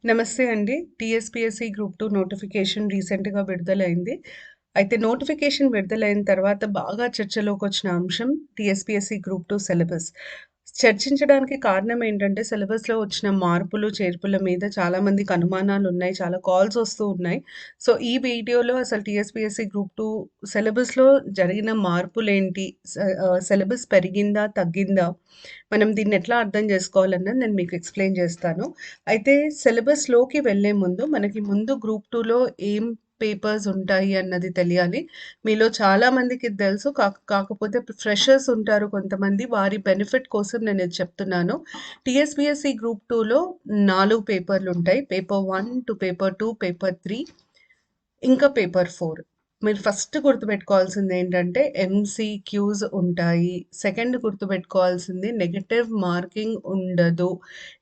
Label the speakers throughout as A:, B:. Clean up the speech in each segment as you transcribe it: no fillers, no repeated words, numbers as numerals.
A: నమస్తే అండి. TSPSC group 2 notification రీసెంట్‌గా విడుదలైంది. అయితే నోటిఫికేషన్ విడుదలైన తర్వాత బాగా చర్చలోకొచ్చిన అంశం టీఎస్‌పీఎస్‌సీ గ్రూప్ 2 సిలబస్. చర్చించడానికి కారణం ఏంటంటే సిలబస్‌లో వచ్చిన మార్పులు, చేర్పుల మీద చాలామందికి అనుమానాలున్నాయి. చాలా కాల్స్ వస్తూ ఉన్నాయి. సో, ఈ వీడియోలో అసలు టీఎస్‌పీఎస్‌సీ గ్రూప్ 2 సిలబస్‌లో జరిగిన మార్పులేంటి? సిలబస్ పెరిగిందా? తగ్గిందా? మనం దీన్ని ఎట్లా అర్థం చేసుకోవాలన్నది నేను మీకు ఎక్స్‌ప్లెయిన్ చేస్తాను. అయితే సిలబస్‌లోకి వెళ్ళే ముందు మనకి ముందు గ్రూప్ 2లో ఏం పేపర్స్ ఉంటాయి అన్నది తెలియాలి. మీలో చాలా మందికి ఇది తెలుసు. కాకపోతే ఫ్రెషర్స్ ఉంటారు కొంతమంది. వారి బెనిఫిట్ కోసం నేను ఇది చెప్తున్నాను. టీఎస్‌పీఎస్‌సీ గ్రూప్ 2లో 4 పేపర్‌లుంటాయి. పేపర్ 1 టు పేపర్ 2, పేపర్ 3 ఇంకా పేపర్ 4. మీరు ఫస్ట్ గుర్తుపెట్టుకోవాల్సింది ఏంటంటే ఎంసీక్యూస్ ఉంటాయి. సెకండ్ గుర్తుపెట్టుకోవాల్సింది నెగెటివ్ మార్కింగ్ ఉండదు.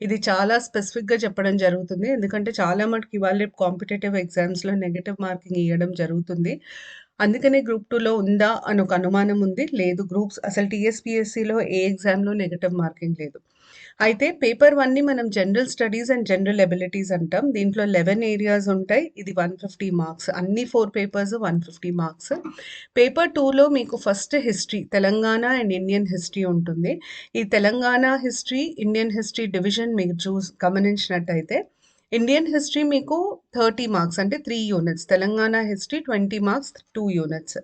A: ఇది చాలా స్పెసిఫిక్‌గా చెప్పడం జరుగుతుంది. ఎందుకంటే చాలా మటుకు ఇవాళ రేపు కాంపిటీటివ్ ఎగ్జామ్స్‌లో నెగెటివ్ మార్కింగ్ ఇయ్యడం జరుగుతుంది. అందుకనే గ్రూప్ 2లో ఉందా అని ఒక అనుమానం ఉంది. లేదు గ్రూప్స్ అసలు టీఎస్‌పీఎస్‌సీలో ఏ ఎగ్జామ్‌లో నెగెటివ్ మార్కింగ్ లేదు. అయితే పేపర్ 1ని మనం general studies and general abilities అంటాం. దీంట్లో 11 ఏరియాస్ ఉంటాయి. ఇది 150 మార్క్స్. అన్ని 4 పేపర్స్ 150 మార్క్స్. పేపర్ 2లో మీకు first history, Telangana and Indian history ఉంటుంది. ఈ Telangana history, Indian history division మీరు గమనించినట్టయితే ఇండియన్ హిస్టరీ మీకు 30 మార్క్స్ అంటే 3 units. Telangana history 20 marks 2 units.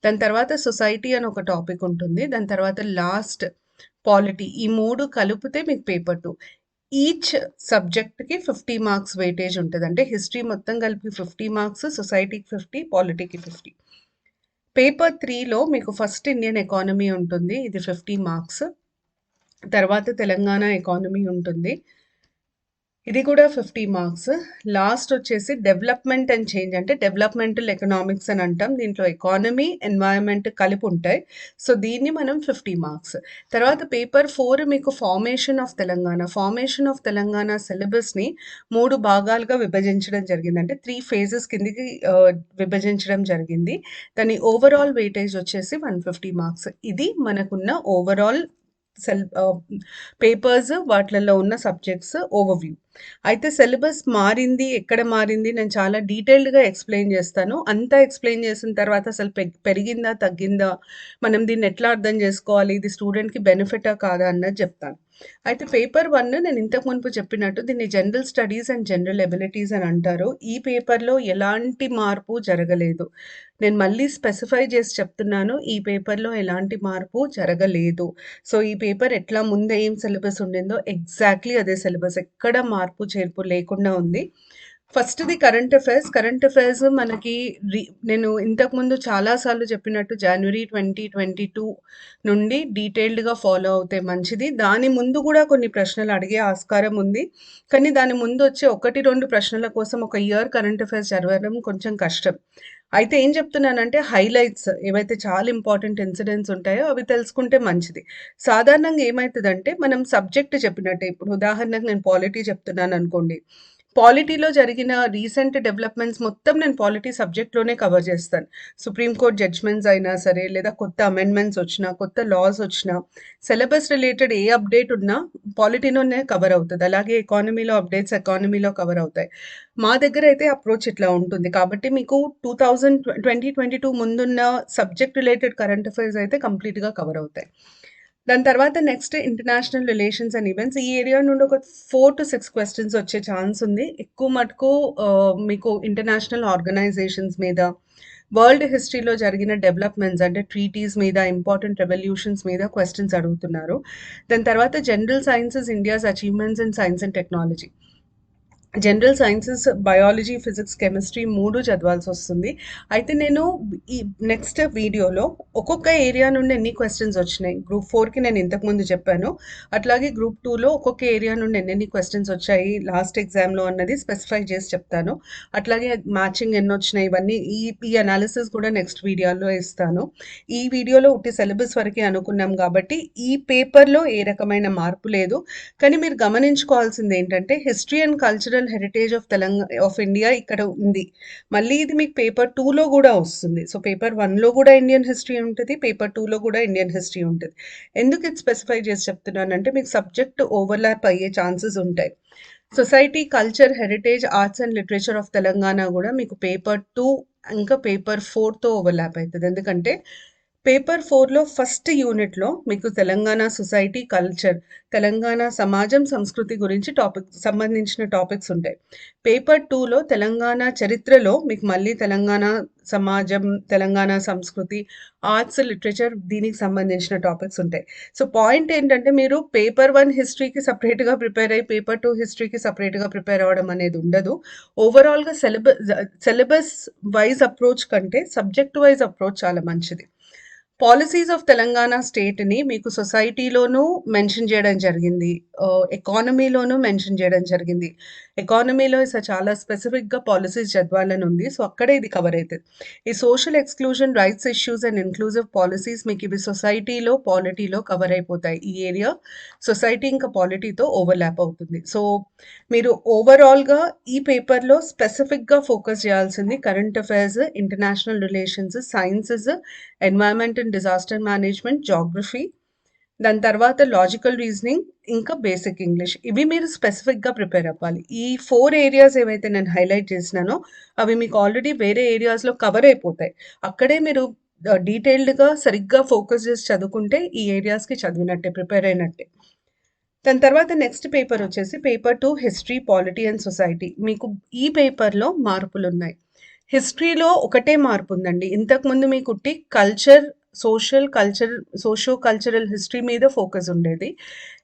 A: దాని తర్వాత సొసైటీ అని ఒక టాపిక్ ఉంటుంది. దాని తర్వాత లాస్ట్ పాలిటీ. ఈ 3 కలిపితే మీకు పేపర్ 2. ఈచ్ సబ్జెక్ట్‌కి 50 మార్క్స్ వెయిటేజ్ ఉంటది. అంటే హిస్టరీ మొత్తం కలిపి 50 మార్క్స్, సొసైటీకి 50, పాలిటీకి 50. పేపర్ 3లో మీకు ఫస్ట్ ఇండియన్ ఎకానమీ ఉంటుంది. ఇది 50 మార్క్స్. తర్వాత తెలంగాణ ఎకానమీ ఉంటుంది. ఇది కూడా 50 మార్క్స్. లాస్ట్ వచ్చేసి డెవలప్‌మెంట్ అండ్ చేంజ్ అంటే డెవలప్‌మెంటల్ ఎకనామిక్స్ అని అంటాం. దీంట్లో ఎకానమీ, ఎన్వైర్న్‌మెంట్ కలిపి ఉంటాయి. సో, దీన్ని మనం 50 మార్క్స్. తర్వాత పేపర్ 4 మీకు formation of Telangana. Formation of Telangana సిలబస్‌ని 3 భాగాలుగా విభజించడం జరిగింది. అంటే 3 ఫేజెస్ కిందకి విభజించడం జరిగింది. దాని ఓవరాల్ వెయిటేజ్ వచ్చేసి 150 మార్క్స్. ఇది మనకున్న ఓవరాల్ పేపర్స్ వాటిలలో ఉన్న సబ్జెక్ట్స్ ఓవర్‌వ్యూ. అయితే సిలబస్ మారింది, ఎక్కడ మారింది నేను చాలా డీటెయిల్డ్‌గా ఎక్స్‌ప్లెయిన్ చేస్తాను. అంతా ఎక్స్‌ప్లెయిన్ చేసిన తర్వాత అసలు పెరిగిందా? తగ్గిందా? మనం దీన్ని ఎట్లా అర్థం చేసుకోవాలి? ఇది స్టూడెంట్‌కి బెనిఫిటా? కాదా? అన్నది చెప్తాను. అయితే పేపర్ 1 నేను ఇంతకు మునుపు చెప్పినట్టు దీన్ని general studies and general abilities అని అంటారు. ఈ పేపర్‌లో ఎలాంటి మార్పు జరగలేదు. నేను మళ్ళీ స్పెసిఫై చేసి చెప్తున్నాను. ఈ పేపర్‌లో ఎలాంటి మార్పు జరగలేదు. సో, ఈ పేపర్ ఎట్లా ముందు ఏం సిలబస్ ఉండిందో ఎగ్జాక్ట్‌లీ అదే సిలబస్. ఎక్కడ మార్పు, చేర్పు లేకుండా ఉంది. ఫస్ట్‌ది కరెంట్ అఫైర్స్. కరెంట్ అఫైర్స్ మనకి రి నేను ఇంతకుముందు చాలా సార్లు చెప్పినట్టు జనవరి 2022 నుండి డీటెయిల్డ్‌గా ఫాలో అవుతే మంచిది. దాని ముందు గూడా కొన్ని ప్రశ్నలు అడిగే ఆస్కారం ఉంది. కానీ దాని ముందు వచ్చే 1, 2 ప్రశ్నల కోసం ఒక ఇయర్ కరెంట్ అఫైర్స్ చదవడం కొంచెం కష్టం. అయితే ఏం చెప్తున్నానంటే హైలైట్స్ ఏవైతే చాలా ఇంపార్టెంట్ ఇన్సిడెంట్స్ ఉంటాయో అవి తెలుసుకుంటే మంచిది. సాధారణంగా ఏమైతదంటే మనం సబ్జెక్ట్ చెప్పినట్టే ఇప్పుడు ఉదాహరణకు నేను పాలిటీ చెప్తున్నాననుకోండి. పాలిటీలో జరిగిన రీసెంట్ డెవలప్‌మెంట్స్ మొత్తం నేను పాలిటీ సబ్జెక్ట్‌లోనే కవర్ చేస్తాను. సుప్రీం కోర్ట్ జడ్జ్‌మెంట్స్ అయినా సరే, లేదా కొత్త అమెండ్మెంట్స్ వచ్చినా, కొత్త లాస్ వచ్చినా, సిలబస్ రిలేటెడ్ ఏ అప్డేట్ ఉన్నా పాలిటీలోనే కవర్ అవుతది. అలాగే ఎకానమీలో అప్డేట్స్ ఎకానమీలో కవర్ అవుతాయి. మా దగ్గర అయితే అప్రోచ్ ఇట్లా ఉంటుంది. కాబట్టి మీకు 2022 ముందున్న సబ్జెక్ట్ రిలేటెడ్ కరెంట్ అఫైర్స్ అయితే కంప్లీట్‌గా కవర్ అవుతాయి. దాని తర్వాత next international relations and events. ఈ ఏరియా నుండి ఒక 4-6 క్వెషన్స్ వచ్చే ఛాన్స్ ఉంది. ఎక్కువ మటుకు మీకు ఇంటర్నేషనల్ ఆర్గనైజేషన్స్ మీద, వరల్డ్ హిస్టరీలో జరిగిన డెవలప్‌మెంట్స్ అంటే ట్రీటీస్ మీద, ఇంపార్టెంట్ రెవల్యూషన్స్ మీద క్వెషన్స్ అడుగుతున్నారు. దాని తర్వాత general sciences India's achievements in science and technology. General sciences, biology, physics, chemistry 3 చదవాల్సొస్తుంది. అయితే నేను ఈ నెక్స్ట్ వీడియోలో ఒక్కొక్క ఏరియా నుండి ఎన్ని క్వెషన్స్ వచ్చినాయి. గ్రూప్ 4కి నేను ఇంతకుముందు చెప్పాను. అట్లాగే గ్రూప్ 2లో ఒక్కొక్క ఏరియా నుండి ఎన్నెన్ని క్వెషన్స్ వచ్చాయి లాస్ట్ ఎగ్జామ్‌లో అన్నది స్పెసిఫై చేసి చెప్తాను. అట్లాగే మ్యాచింగ్ ఎన్నొచ్చినాయి ఇవన్నీ ఈ అనాలిసిస్ కూడా నెక్స్ట్ వీడియోలో ఇస్తాను. ఈ వీడియోలో ఉట్టి సిలబస్ వరకే అనుకున్నాం కాబట్టి ఈ పేపర్‌లో ఏ రకమైన మార్పు లేదు. కానీ మీరు గమనించుకోవాల్సింది ఏంటంటే history and cultural heritage of India ఇక్కడ ఉంది. మళ్ళీ ఇది మీకు పేపర్ 2లో కూడా వస్తుంది. సో, పేపర్ 1లో కూడా ఇండియన్ హిస్టరీ ఉంటది. పేపర్ 2లో కూడా ఇండియన్ హిస్టరీ ఉంటది. ఎందుకు ఇది స్పెసిఫై చేసి చెప్తున్నానంటే మీకు సబ్జెక్ట్ ఓవర్‌లాప్ అయ్యే ఛాన్సెస్ ఉంటాయి. Society, culture, heritage, arts and literature of Telangana గూడా మీకు పేపర్ 2 ఇంకా పేపర్ 4తో ఓవర్‌లాప్ అయితది. ఎందుకంటే పేపర్ 4లో ఫస్ట్ యూనిట్‌లో మీకు తెలంగాణ సొసైటీ, కల్చర్, తెలంగాణ సమాజం, సంస్కృతి గురించి సంబంధించిన టాపిక్స్ ఉంటాయి. పేపర్ 2లో తెలంగాణ చరిత్రలో మీకు మళ్ళీ తెలంగాణ సమాజం, తెలంగాణ సంస్కృతి, ఆర్ట్స్, లిటరేచర్ దీనికి సంబంధించిన టాపిక్స్ ఉంటాయి. సో, పాయింట్ ఏంటంటే మీరు పేపర్ 1 హిస్టరీకి సెపరేట్‌గా ప్రిపేర్ అయ్యి, పేపర్ 2 హిస్టరీకి సెపరేట్‌గా ప్రిపేర్ అవ్వడం అనేది ఉండదు. ఓవరాల్‌గా సిలబస్ వైస్ అప్రోచ్ కంటే సబ్జెక్ట్ వైస్ అప్రోచ్ చాలా మంచిది. పాలిసీస్ ఆఫ్ తెలంగాణ స్టేట్‌ని మీకు సొసైటీలోనూ మెన్షన్ చేయడం జరిగింది. ఎకానమీలోనూ మెన్షన్ చేయడం జరిగింది. ఎకానమీలో చాలా స్పెసిఫిక్‌గా పాలిసీస్ చదవాలని ఉంది. సో, అక్కడే ఇది కవర్ అయితది. ఈ social exclusion, rights issues and inclusive policies మీకు ఇవి సొసైటీలో, పాలిటీలో కవర్ అయిపోతాయి. ఈ ఏరియా సొసైటీ ఇంకా పాలిటీతో ఓవర్‌లాప్ అవుతుంది. సో, మీరు ఓవరాల్‌గా ఈ పేపర్‌లో స్పెసిఫిక్‌గా ఫోకస్ చేయాల్సింది current affairs, international relations, sciences, environment and disaster management, geography, దాని తర్వాత లాజికల్ రీజనింగ్, ఇంకా బేసిక్ ఇంగ్లీష్. ఇవి మీరు స్పెసిఫిక్‌గా ప్రిపేర్ అవ్వాలి. ఈ 4 ఏరియాస్ ఏవైతే నేను హైలైట్ చేసినానో అవి మీకు ఆల్రెడీ వేరే ఏరియాస్‌లో కవర్ అయిపోతాయి. అక్కడే మీరు డీటెయిల్డ్‌గా సరిగ్గా ఫోకస్ చేసి చదువుకుంటే ఈ ఏరియాస్‌కి చదివినట్టే, ప్రిపేర్ అయినట్టే. దాని తర్వాత నెక్స్ట్ పేపర్ వచ్చేసి paper 2 history, polity and society. మీకు ఈ పేపర్‌లో మార్పులున్నాయి. హిస్టరీలో ఒకటే మార్పు ఉందండి. ఇంతకుముందు మీకు కల్చర్, సోషియో కల్చరల్ హిస్టరీ మీద ఫోకస్ ఉండేది.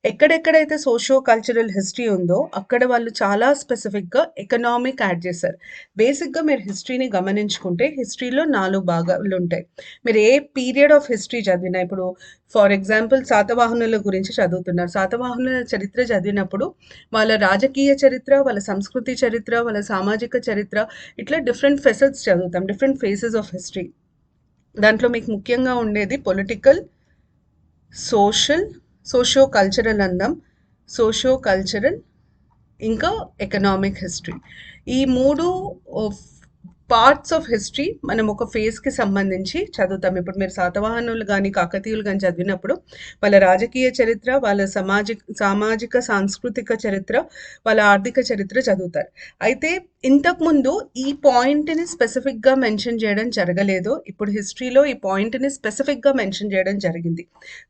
A: ఎక్కడెక్కడైతే సోషియో కల్చరల్ హిస్టరీ ఉందో అక్కడ వాళ్ళు చాలా స్పెసిఫిక్‌గా ఎకనామిక్ యాడ్ చేశారు. బేసిక్‌గా మీరు హిస్టరీని గమనించుకుంటే హిస్టరీలో 4 భాగాలుంటాయి. మీరు ఏ పీరియడ్ ఆఫ్ హిస్టరీ చదివినా ఇప్పుడు ఫర్ ఎగ్జాంపుల్ శాతవాహనుల గురించి చదువుతున్నారు. శాతవాహనుల చరిత్ర చదివినప్పుడు వాళ్ళ రాజకీయ చరిత్ర, వాళ్ళ సంస్కృతి చరిత్ర, వాళ్ళ సామాజిక చరిత్ర ఇట్లా డిఫరెంట్ ఫెసెట్స్ చదువుతాం. Different faces of history. దాంట్లో మీకు ముఖ్యంగా ఉండేది పొలిటికల్, సోషల్, సోషియో కల్చరల్ అందాం. సోషియో కల్చరల్ ఇంకా ఎకనామిక్ హిస్టరీ. ఈ 3 పార్ట్స్ ఆఫ్ హిస్టరీ మనం ఒక ఫేజ్‌కి సంబంధించి చదువుతాం. ఇప్పుడు మీరు శాతవాహనులు గాని, కాకతీయులు గాని చదివినప్పుడు వాళ్ళ రాజకీయ చరిత్ర, వాళ్ళ సామాజిక, సాంస్కృతిక చరిత్ర, వాళ్ళ ఆర్థిక చరిత్ర చదువుతారు. అయితే ఇంతకుముందు ఈ పాయింట్‌ని స్పెసిఫిక్‌గా మెన్షన్ చేయడం జరగలేదు. ఇప్పుడు హిస్టరీలో ఈ పాయింట్‌ని స్పెసిఫిక్‌గా మెన్షన్ చేయడం జరిగింది.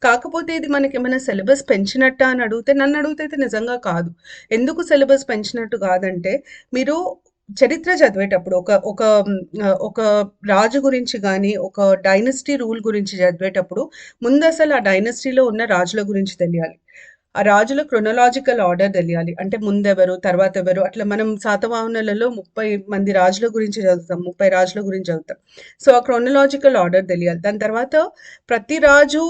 A: కాకపోతే ఇది మనకేమైనా సిలబస్ పెంచినట్టా అని అడిగితే నన్నడిగితే అయితే నిజంగా కాదు. ఎందుకు సిలబస్ పెంచినట్టు కాదంటే మీరు చరిత్ర చదివేటప్పుడు ఒక రాజు గురించి గాని, ఒక డైనస్టీ రూల్ గురించి చదివేటప్పుడు ముందసలు ఆ డైనస్టీలో ఉన్న రాజుల గురించి తెలియాలి. ఆ రాజుల క్రొనలాజికల్ ఆర్డర్ తెలియాలి. అంటే ముందెవరు, తర్వాతెవరు అట్లా మనం శాతవాహనులలో 30 మంది రాజుల గురించి చదువుతాం. 30 రాజుల గురించి చదువుతాం. సో, ఆ క్రొనలాజికల్ ఆర్డర్ తెలియాలి. దాని తర్వాత ప్రతి రాజు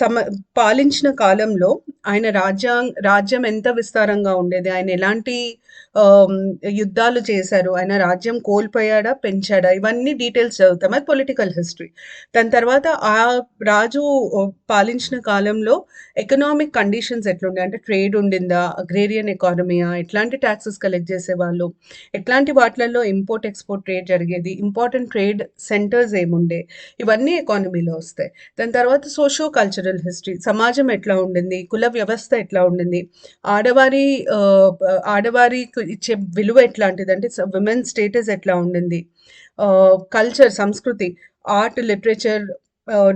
A: సమ పాలించిన కాలంలో ఆయన రాజ్యం ఎంత విస్తారంగా ఉండేది, ఆయన ఎలాంటి ఆహ్, యుద్ధాలు చేశారు, ఆయన రాజ్యం కోల్పోయాడా, పెంచాడా ఇవన్నీ డీటెయిల్స్ చదువుతాం. అది పొలిటికల్ హిస్టరీ. దాని తర్వాత ఆ రాజు పాలించిన కాలంలో ఎకనామిక్ కండిషన్స్ ఎట్లుండే అంటే ట్రేడ్ ఉండిందా, అగ్రేరియన్ ఎకానమీయా, ఎట్లాంటి టాక్సెస్ కలెక్ట్ చేసేవాళ్ళు, ఎట్లాంటి వాటిలలో ఇంపోర్ట్, ఎక్స్‌పోర్ట్ ట్రేడ్ జరిగేది, ఇంపార్టెంట్ ట్రేడ్ సెంటర్స్ ఏముండే, ఇవన్నీ ఎకానమీలో వస్తాయి. దాని తర్వాత సోషియో కల్చరల్ హిస్టరీ, సమాజం ఎట్లా ఉండింది, కుల వ్యవస్థ ఎట్లా ఉండింది, ఆడవారి ఆడవారికి ఇచ్చే విలువ ఎట్లాంటిదంటే విమెన్ స్టేటస్ ఎట్లా ఉండింది, కల్చర్, సంస్కృతి, ఆర్ట్, లిటరేచర్,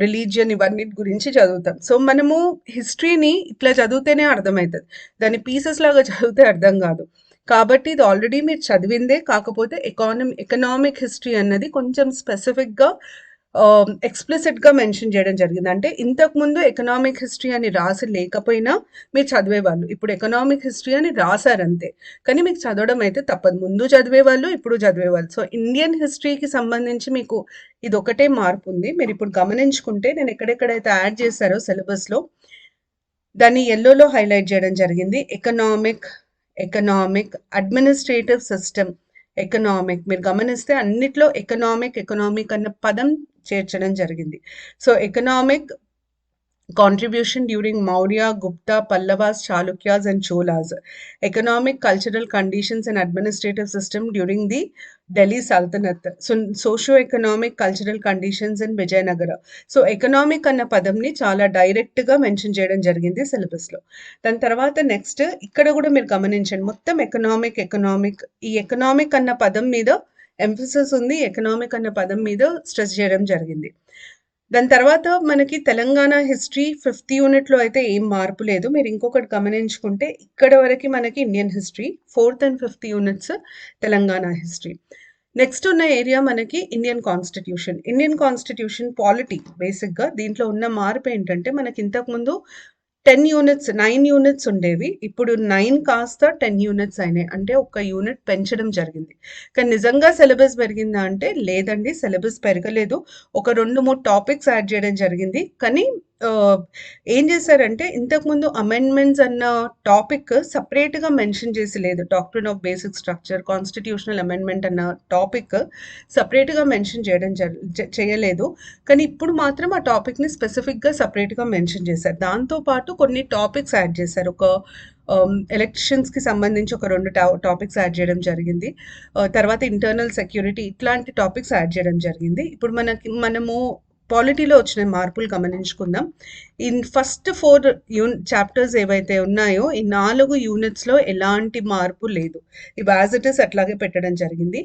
A: రిలీజియన్ ఇవన్నిటి గురించి చదువుతాం. సో, మనము హిస్టరీని ఇట్లా చదివితేనే అర్థమైతది. దాన్ని పీసెస్ లాగా చదివితే అర్థం గాదు. కాబట్టి ఇది ఆల్రెడీ మీరు చదివిందే. కాకపోతే ఎకనామిక్ హిస్టరీ అన్నది కొంచెం స్పెసిఫిక్‌గా ఎక్స్‌ప్లిసిట్‌గా మెన్షన్ చేయడం జరిగింది. అంటే ఇంతకుముందు ఎకనామిక్ హిస్టరీ అని రాసి లేకపోయినా మీరు చదివేవాళ్ళు. ఇప్పుడు ఎకనామిక్ హిస్టరీ అని రాసారంతే. కానీ మీకు చదవడం అయితే తప్పదు. ముందు చదివేవాళ్ళు, ఇప్పుడు చదివేవాళ్ళు. సో, ఇండియన్ హిస్టరీకి సంబంధించి మీకు ఇదొకటే మార్పుంది. మీరిప్పుడు గమనించుకుంటే నేను ఎక్కడెక్కడైతే యాడ్ చేశారో సిలబస్‌లో దాన్ని యెల్లోలో హైలైట్ చేయడం జరిగింది. ఎకనామిక్, అడ్మినిస్ట్రేటివ్ సిస్టమ్, మీరు గమనిస్తే అన్నిట్లో ఎకనామిక్ అన్న పదం చేర్చడం జరిగింది. So, economic contribution during Maurya, Gupta, Pallavas, Chalukyas, and Cholas, economic, cultural conditions, and administrative system during the Delhi Sultanate. So, socio-economic, cultural conditions in Vijayanagara. So economic అన్న పదంని చాలా డైరెక్ట్గా మెన్షన్ చేయడం జరిగింది సిలబస్లో. దాని తర్వాత నెక్స్ట్ ఇక్కడ కూడా మీరు గమనించండి, మొత్తం ఎకనామిక్ ఈ ఎకనామిక్ అన్న పదం మీద ఎంఫసిస్ ఉంది, ఎకనామిక్ అన్న పదం మీద స్ట్రెస్ చేయడం జరిగింది. దాని తర్వాత మనకి తెలంగాణ హిస్టరీ 5th యూనిట్లో అయితే ఏం మార్పు లేదు. మీరు ఇంకొకటి గమనించుకుంటే ఇక్కడ వరకు మనకి Indian history, 4th and 5th units Telangana history. Next ఉన్న ఏరియా మనకి ఇండియన్ కాన్స్టిట్యూషన్ పాలిటీ. బేసిక్గా దీంట్లో ఉన్న మార్పు ఏంటంటే మనకి ఇంతకుముందు 9 యూనిట్స్ ఉండేవి, ఇప్పుడు 9 కాస్త 10 యూనిట్స్ అయినాయి, అంటే ఒక యూనిట్ పెంచడం జరిగింది. కానీ నిజంగా సిలబస్ పెరిగిందా అంటే లేదండి, సిలబస్ పెరగలేదు. ఒక 2-3 టాపిక్స్ యాడ్ చేయడం జరిగింది. కానీ ఏం చేశారంటే ఇంతకుముందు అమెండ్మెంట్స్ అన్న టాపిక్ సపరేట్గా మెన్షన్ చేసి లేదు. Doctrine of basic structure, constitutional amendment అన్న టాపిక్ సపరేట్గా మెన్షన్ చేయలేదు. కానీ ఇప్పుడు మాత్రం ఆ టాపిక్ని స్పెసిఫిక్గా సపరేట్గా మెన్షన్ చేశారు. దాంతోపాటు కొన్ని టాపిక్స్ యాడ్ చేశారు. ఒక ఎలక్షన్స్కి సంబంధించి ఒక 2 టాపిక్స్ యాడ్ చేయడం జరిగింది. తర్వాత ఇంటర్నల్ సెక్యూరిటీ, ఇట్లాంటి టాపిక్స్ యాడ్ చేయడం జరిగింది. ఇప్పుడు మనము పాలిటీలో వచ్చిన మార్పులు గమనించుకుందాం. ఫస్ట్ 4 చాప్టర్స్ ఏవైతే ఉన్నాయో ఈ 4 యూనిట్స్లో ఎలాంటి మార్పు లేదు. ఇవి యాజ్ ఇట్ ఈస్ అట్లాగే పెట్టడం జరిగింది.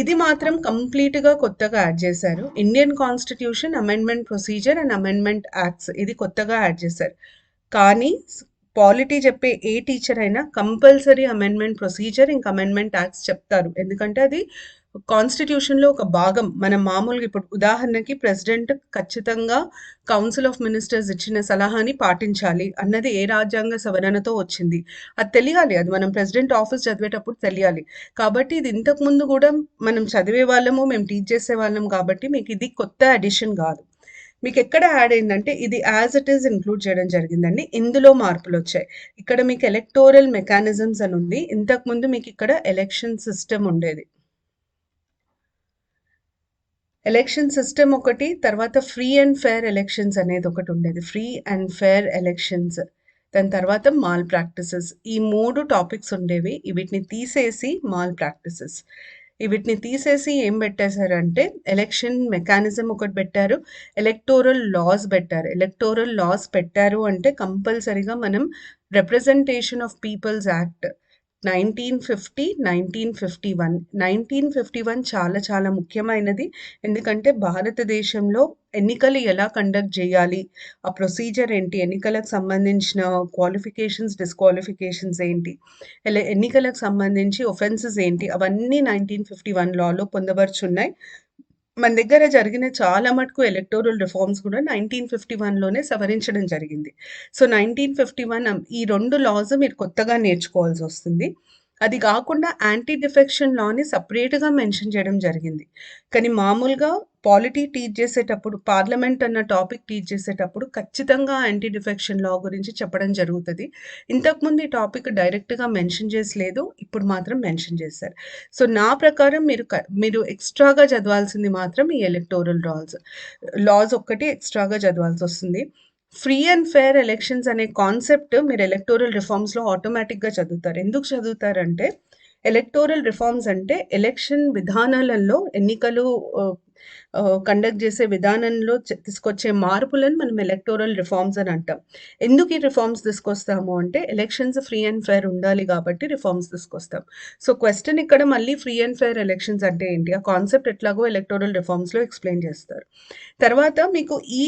A: ఇది మాత్రం కంప్లీట్గా కొత్తగా యాడ్ చేశారు. Indian constitution, amendment procedure and amendment acts, ఇది కొత్తగా యాడ్ చేశారు. కానీ పాలిటీ చెప్పే ఏ టీచర్ అయినా కంపల్సరీ అమెండ్మెంట్ ప్రొసీజర్ ఇంకా అమెండ్మెంట్ యాక్ట్స్ చెప్తారు. ఎందుకంటే అది కాన్స్టిట్యూషన్లో ఒక భాగం. మనం మామూలుగా ఇప్పుడు ఉదాహరణకి ప్రెసిడెంట్ ఖచ్చితంగా కౌన్సిల్ ఆఫ్ మినిస్టర్స్ ఇచ్చిన సలహాని పాటించాలి అన్నది ఏ రాజ్యాంగ సవరణతో వచ్చింది, అది తెలియాలి. అది మనం ప్రెసిడెంట్ ఆఫీస్ చదివేటప్పుడు తెలియాలి. కాబట్టి ఇది ఇంతకుముందు కూడా మనం చదివే వాళ్ళము, మేము టీచ్ చేసే వాళ్ళం. కాబట్టి మీకు ఇది కొత్త అడిషన్ కాదు. మీకు ఎక్కడ యాడ్ అయిందంటే ఇది యాజ్ ఇట్ ఈస్ ఇంక్లూడ్ చేయడం జరిగిందండి. ఇందులో మార్పులు వచ్చాయి. ఇక్కడ మీకు ఎలక్టోరల్ మెకానిజమ్స్ అని ఉంది. ఇంతకుముందు మీకు ఇక్కడ ఎలక్షన్ సిస్టమ్ ఉండేది. ఎలక్షన్ సిస్టమ్ ఒకటి, తర్వాత ఫ్రీ అండ్ ఫేర్ ఎలక్షన్స్ అనేది ఒకటి ఉండేది. ఫ్రీ అండ్ ఫేర్ ఎలక్షన్స్, దాని తర్వాత మాల్ ప్రాక్టీసెస్, ఈ 3 టాపిక్స్ ఉండేవి. వీటిని తీసేసి మాల్ ప్రాక్టీసెస్, వీటిని తీసేసి ఏం పెట్టేశారంటే ఎలక్షన్ మెకానిజం ఒకటి పెట్టారు, ఎలక్టోరల్ లాస్ పెట్టారు. ఎలక్టోరల్ లాస్ పెట్టారు అంటే కంపల్సరీగా మనం రిప్రజెంటేషన్ ఆఫ్ పీపుల్స్ యాక్ట్ 1950, 1951. 1951 చాలా చాలా ముఖ్యమైనది. ఎందుకంటే భారతదేశంలో ఎన్నికలు ఎలా కండక్ట్ చేయాలి, ఆ ప్రొసీజర్ ఏంటి, ఎన్నికలకు సంబంధించిన క్వాలిఫికేషన్స్, డిస్క్వాలిఫికేషన్స్ ఏంటి, ఎన్నికలకు సంబంధించి ఒఫెన్సెస్ ఏంటి, అవన్నీ 1951 లాలో పొందపరుచున్నాయి. మన దగ్గర జరిగిన చాలా మటుకు ఎలక్టోరల్ రిఫార్మ్స్ కూడా 1951లోనే సవరించడం జరిగింది. సో 1951 ఈ 2 లాస్ మీరు కొత్తగా నేర్చుకోవాల్సి వస్తుంది. అది కాకుండా యాంటీ డిఫెక్షన్ లాని సపరేట్గా మెన్షన్ చేయడం జరిగింది. కానీ మామూలుగా పాలిటీ టీచ్ చేసేటప్పుడు, పార్లమెంట్ అన్న టాపిక్ టీచ్ చేసేటప్పుడు ఖచ్చితంగా యాంటీ డిఫెక్షన్ లా గురించి చెప్పడం జరుగుతుంది. ఇంతకుముందు ఈ టాపిక్ డైరెక్ట్గా మెన్షన్ చేసలేదు, ఇప్పుడు మాత్రం మెన్షన్ చేశారు. సో నా ప్రకారం మీరు ఎక్స్ట్రాగా చదవాల్సింది మాత్రం ఈ ఎలక్టోరల్ లాస్ ఒక్కటి ఎక్స్ట్రాగా చదవాల్సి వస్తుంది. ఫ్రీ అండ్ ఫేర్ ఎలక్షన్స్ అనే కాన్సెప్ట్ మీరు ఎలక్టోరల్ రిఫార్మ్స్లో ఆటోమేటిక్గా చదువుతారు. ఎందుకు చదువుతారంటే ఎలక్టోరల్ రిఫార్మ్స్ అంటే ఎలక్షన్ విధానాలలో, ఎన్నికలు కండక్ట్ చేసే విధానంలో తీసుకొచ్చే మార్పులను మనం ఎలక్టోరల్ రిఫార్మ్స్ అని అంటాం. ఎందుకు ఈ రిఫార్మ్స్ తీసుకొస్తాము అంటే ఎలక్షన్స్ ఫ్రీ అండ్ ఫేర్ ఉండాలి కాబట్టి రిఫార్మ్స్ తీసుకొస్తాం. సో క్వశ్చన్ ఇక్కడ మళ్ళీ ఫ్రీ అండ్ ఫేర్ ఎలక్షన్స్ అంటే ఏంటి, ఆ కాన్సెప్ట్ ఎట్లాగో ఎలక్టోరల్ రిఫార్మ్స్లో ఎక్స్ప్లెయిన్ చేస్తారు. తర్వాత మీకు ఈ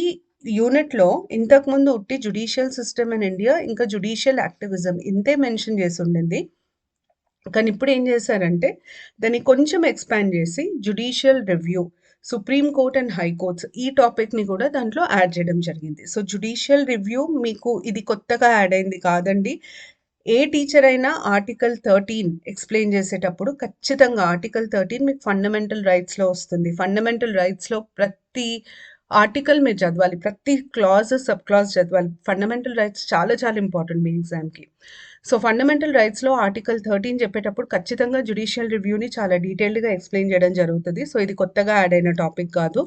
A: యూనిట్లో ఇంతకుముందు ఉట్టి జుడిషియల్ సిస్టమ్ ఇన్ ఇండియా ఇంకా జుడిషియల్ యాక్టివిజం ఇంతే మెన్షన్ చేసి ఉండింది. కానీ ఇప్పుడు ఏం చేశారంటే దాన్ని కొంచెం ఎక్స్పాండ్ చేసి judicial review, supreme court and high courts, ఈ టాపిక్ని కూడా దాంట్లో యాడ్ చేయడం జరిగింది. సో జుడిషియల్ రివ్యూ మీకు ఇది కొత్తగా యాడ్ అయింది కాదండి. ఏ టీచర్ అయినా ఆర్టికల్ 13 ఎక్స్ప్లెయిన్ చేసేటప్పుడు ఖచ్చితంగా ఆర్టికల్ 13 మీకు ఫండమెంటల్ రైట్స్లో వస్తుంది. ఫండమెంటల్ రైట్స్లో ప్రతి ఆర్టికల్ మీరు చదవాలి. ప్రతి క్లాజ్, సబ్ క్లాజ్ చదవాలి. ఫండమెంటల్ రైట్స్ చాలా చాలా ఇంపార్టెంట్ మీ ఎగ్జామ్‌కి. సో, ఫండమెంటల్ రైట్స్‌లో ఆర్టికల్ 13 చెప్పేటప్పుడు ఖచ్చితంగా జ్యుడిషియల్ రివ్యూని చాలా డీటెయిల్డ్‌గా ఎక్స్‌ప్లెయిన్ చేయడం జరుగుతది. సో, ఇది కొత్తగా యాడ్ అయిన టాపిక్ కాదు.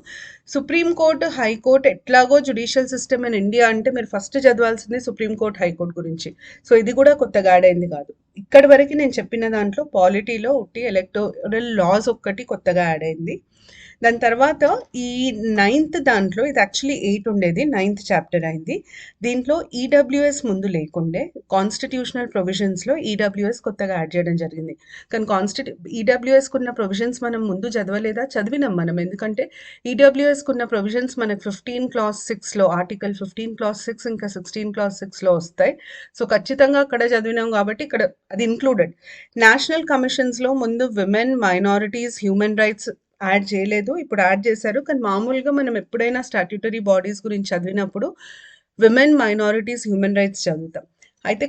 A: సుప్రీం కోర్ట్, హైకోర్ట్ ఎట్లాగో జ్యుడిషియల్ సిస్టమ్ ఇన్ ఇండియా అంటే మీరు ఫస్ట్ చదవాల్సింది సుప్రీం కోర్ట్, హైకోర్ట్ గురించి. సో, ఇది కూడా కొత్తగా యాడ్ అయింది కాదు. ఇక్కడి వరకు నేను చెప్పిన దాంట్లో పాలిటీలో ఉట్టి ఎలక్టోరల్ లాస్ ఒక్కటి కొత్తగా యాడ్ అయింది. దాని తర్వాత ఈ 9th దాంట్లో ఇది యాక్చువల్లీ 8 ఉండేది. 9th చాప్టర్ అయింది. దీంట్లో ఈడబ్ల్యూఎస్ ముందు లేకుండే. కాన్స్టిట్యూషనల్ ప్రొవిజన్స్‌లో ఈడబ్ల్యూఎస్ కొత్తగా యాడ్ చేయడం జరిగింది. కానీ ఈడబ్ల్యూఎస్‌కున్న ప్రొవిజన్స్ మనం ముందు చదవలేదా? చదివినాం మనం. ఎందుకంటే ఈడబ్ల్యూఎస్‌కున్న ప్రొవిజన్స్ మనకు 15 క్లాస్ 6లో ఆర్టికల్ 15 క్లాస్ 6 ఇంకా 16 క్లాస్ 6లో వస్తాయి. సో, ఖచ్చితంగా అక్కడ చదివినాం కాబట్టి ఇక్కడ అది ఇంక్లూడెడ్. నేషనల్ కమిషన్స్‌లో ముందు women, minorities, human rights add చేయలేదు. ఇప్పుడు యాడ్ చేశారు. కానీ మామూలుగా మనం ఎప్పుడైనా స్టాట్యూటరీ బాడీస్ గురించి చదివినప్పుడు విమెన్, మైనారిటీస్, హ్యూమన్ రైట్స్ చదువుతాం. అయితే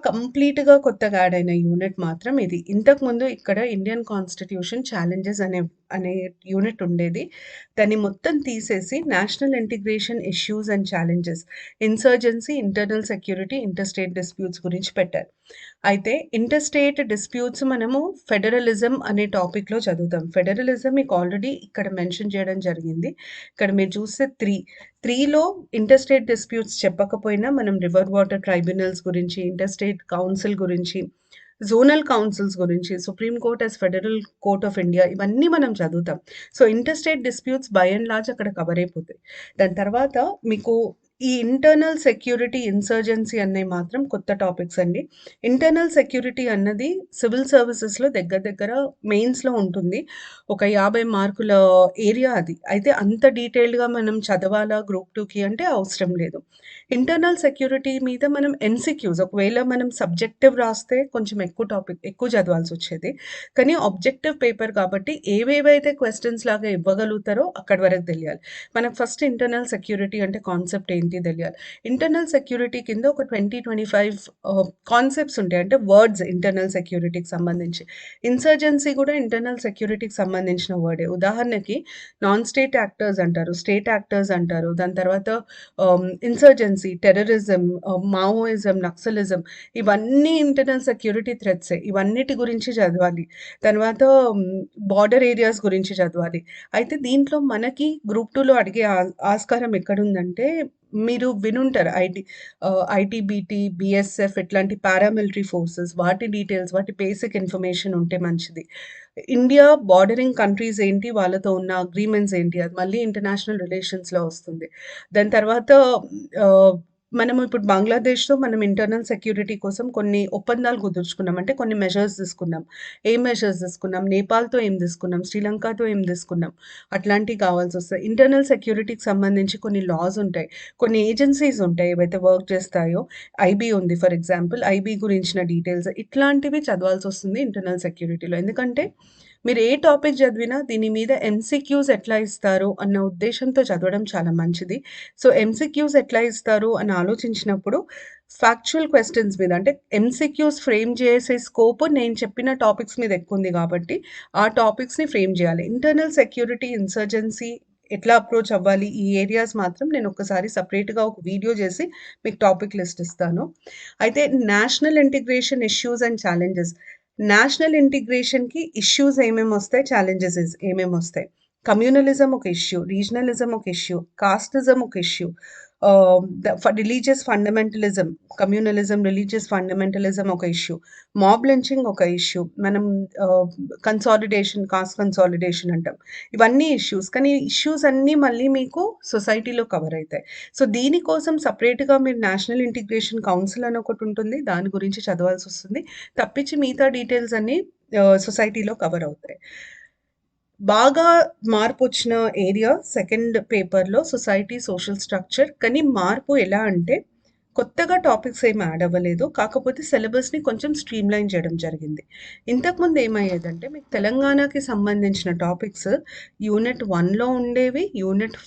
A: కంప్లీట్‌గా కొత్తగా యాడ్ అయిన యూనిట్ మాత్రం ఇది. ఇంతకుముందు ఇక్కడ ఇండియన్ కాన్స్టిట్యూషన్ ఛాలెంజెస్ అనే యూనిట్ ఉండేది. దాన్ని మొత్తం తీసేసి national integration issues and challenges, insurgency, internal security, interstate disputes గురించి పెట్టారు. అయితే ఇంటర్‌స్టేట్ డిస్ప్యూట్స్ మనము ఫెడరలిజం అనే టాపిక్‌లో చదువుతాం. ఫెడరలిజం మీకు ఆల్రెడీ ఇక్కడ మెన్షన్ చేయడం జరిగింది. ఇక్కడ మీరు చూస్తే 3లో ఇంటర్‌స్టేట్ డిస్ప్యూట్స్ చెప్పకపోయినా మనం రివర్ వాటర్ ట్రైబ్యునల్స్ గురించి, ఇంటర్‌స్టేట్ కౌన్సిల్ గురించి, జోనల్ కౌన్సిల్స్ గురించి, supreme court as federal court of India ఇవన్నీ మనం చదువుతాం. So, interstate disputes by and large అక్కడ కవర్ అయిపోతాయి. దాని తర్వాత మీకు ఈ ఇంటర్నల్ సెక్యూరిటీ, ఇన్సర్జెన్సీ అన్నవి మాత్రం కొత్త టాపిక్స్ అండి. ఇంటర్నల్ సెక్యూరిటీ అన్నది సివిల్ సర్వీసెస్‌లో దగ్గర మెయిన్స్‌లో ఉంటుంది. ఒక 50 మార్కుల ఏరియా అది. అయితే అంత డీటెయిల్డ్‌గా మనం చదవాలా గ్రూప్ 2కి అంటే అవసరం లేదు. ఇంటర్నల్ సెక్యూరిటీ మీద మనం ఎంసీక్యూస్ ఒకవేళ మనం సబ్జెక్టివ్ రాస్తే కొంచెం ఎక్కువ చదవాల్సొచ్చేది. కానీ ఆబ్జెక్టివ్ పేపర్ కాబట్టి ఏవేవైతే క్వెషన్స్ లాగా ఇవ్వగలుగుతారో అక్కడి వరకు తెలియాలి. మనకు ఫస్ట్ ఇంటర్నల్ సెక్యూరిటీ అంటే కాన్సెప్ట్ ఏంటి తెలియాలి. ఇంటర్నల్ సెక్యూరిటీ కింద ఒక 25 కాన్సెప్ట్స్ ఉంటాయి. అంటే వర్డ్స్ ఇంటర్నల్ సెక్యూరిటీకి సంబంధించి. ఇన్సర్జెన్సీ కూడా ఇంటర్నల్ సెక్యూరిటీకి సంబంధించిన వర్డే. ఉదాహరణకి నాన్ స్టేట్ యాక్టర్స్ అంటారు, స్టేట్ యాక్టర్స్ అంటారు. దాని తర్వాత ఇన్సర్జెన్సీ, టెర్రరిజం, మావోయిజం, నక్సలిజం ఇవన్నీ ఇంటర్నల్ సెక్యూరిటీ థ్రెట్సే. ఇవన్నిటి గురించి చదవాలి. తర్వాత బార్డర్ ఏరియాస్ గురించి చదవాలి. అయితే దీంట్లో మనకి గ్రూప్ 2లో అడిగే ఆస్కారం ఎక్కడుందంటే మీరు వినుంటారు ఐటీబీటీ, బీఎస్ఎఫ్ ఇట్లాంటి పారామిలిటరీ ఫోర్సెస్ వాటి డీటెయిల్స్, వాటి బేసిక్ ఇన్ఫర్మేషన్ ఉంటే మంచిది. ఇండియా బార్డరింగ్ కంట్రీస్ ఏంటి, వాళ్ళతో ఉన్న అగ్రీమెంట్స్ ఏంటి, అది మళ్ళీ ఇంటర్నేషనల్ రిలేషన్స్‌లో వస్తుంది. దాని తర్వాత మనము ఇప్పుడు బంగ్లాదేశ్‌తో మనం ఇంటర్నల్ సెక్యూరిటీ కోసం కొన్ని ఒప్పందాలు కుదుర్చుకున్నాం. అంటే కొన్ని మెజర్స్ తీసుకున్నాం. ఏం మెజర్స్ తీసుకున్నాం? నేపాల్‌తో ఏం తీసుకున్నాం? శ్రీలంకతో ఏం తీసుకున్నాం? అట్లాంటివి కావాల్సొస్తాయి. ఇంటర్నల్ సెక్యూరిటీకి సంబంధించి కొన్ని లాస్ ఉంటాయి. కొన్ని ఏజెన్సీస్ ఉంటాయి ఏవైతే వర్క్ చేస్తాయో. ఐబీ ఉంది ఫర్ ఎగ్జాంపుల్. ఐబీ గురించిన డీటెయిల్స్ ఇట్లాంటివి చదవాల్సొస్తుంది ఇంటర్నల్ సెక్యూరిటీలో. ఎందుకంటే మీరు ఏ టాపిక్ చదివినా దీని మీద ఎంసీక్యూస్ ఎట్లా ఇస్తారు అన్న ఉద్దేశంతో చదవడం చాలా మంచిది. సో, ఎంసీక్యూస్ ఎట్లా ఇస్తారు అని ఆలోచించినప్పుడు ఫ్యాక్చువల్ క్వెషన్స్ మీద అంటే ఎంసీక్యూస్ ఫ్రేమ్ చేసే స్కోప్ నేను చెప్పిన టాపిక్స్ మీద ఎక్కువుంది కాబట్టి ఆ టాపిక్స్‌ని ఫ్రేమ్ చేయాలి. ఇంటర్నల్ సెక్యూరిటీ, ఇన్సర్జెన్సీ ఎట్లా అప్రోచ్ అవ్వాలి ఈ ఏరియాస్ మాత్రం నేను ఒక్కసారి సెపరేట్‌గా ఒక వీడియో చేసి మీకు టాపిక్ లిస్ట్ ఇస్తాను. అయితే national integration issues and challenges. National ఇంటిగ్రేషన్‌కి ఇష్యూస్ ఏమేమొస్తాయి, ఛాలెంజెస్ ఏమేమొస్తాయి. కమ్యూనలిజం ఒక ఇష్యూ, రీజనలిజం ఒక ఇష్యూ, కాస్టిజం ఒక issue, religious fundamentalism, communalism, religious fundamentalism ఒక ఇష్యూ, మాబ్ లించింగ్ ఒక ఇష్యూ, మనం కాస్ట్ కన్సాలిడేషన్ అంటాం. ఇవన్నీ ఇష్యూస్. కానీ ఇష్యూస్ అన్నీ మళ్ళీ మీకు సొసైటీలో కవర్ అయితాయి. సో, దీనికోసం సెపరేట్‌గా మీరు నేషనల్ ఇంటిగ్రేషన్ కౌన్సిల్ అని ఒకటుంటుంది. దాని గురించి చదవాల్సొస్తుంది. తప్పించి మిగతా డీటెయిల్స్ అన్నీ సొసైటీలో కవర్ అవుతాయి. బాగా మార్పొచ్చిన ఏరియా సెకండ్ పేపర్‌లో సొసైటీ, సోషల్ స్ట్రక్చర్. కానీ మార్పు ఎలా అంటే కొత్తగా టాపిక్స్ ఏమి యాడ్ అవ్వలేదు. కాకపోతే సిలబస్‌ని కొంచెం స్ట్రీమ్‌లైన్ చేయడం జరిగింది. ఇంతకుముందు ఏమయ్యేదంటే మీకు తెలంగాణకి సంబంధించిన టాపిక్స్ యూనిట్ 1లో ఉండేవి, యూనిట్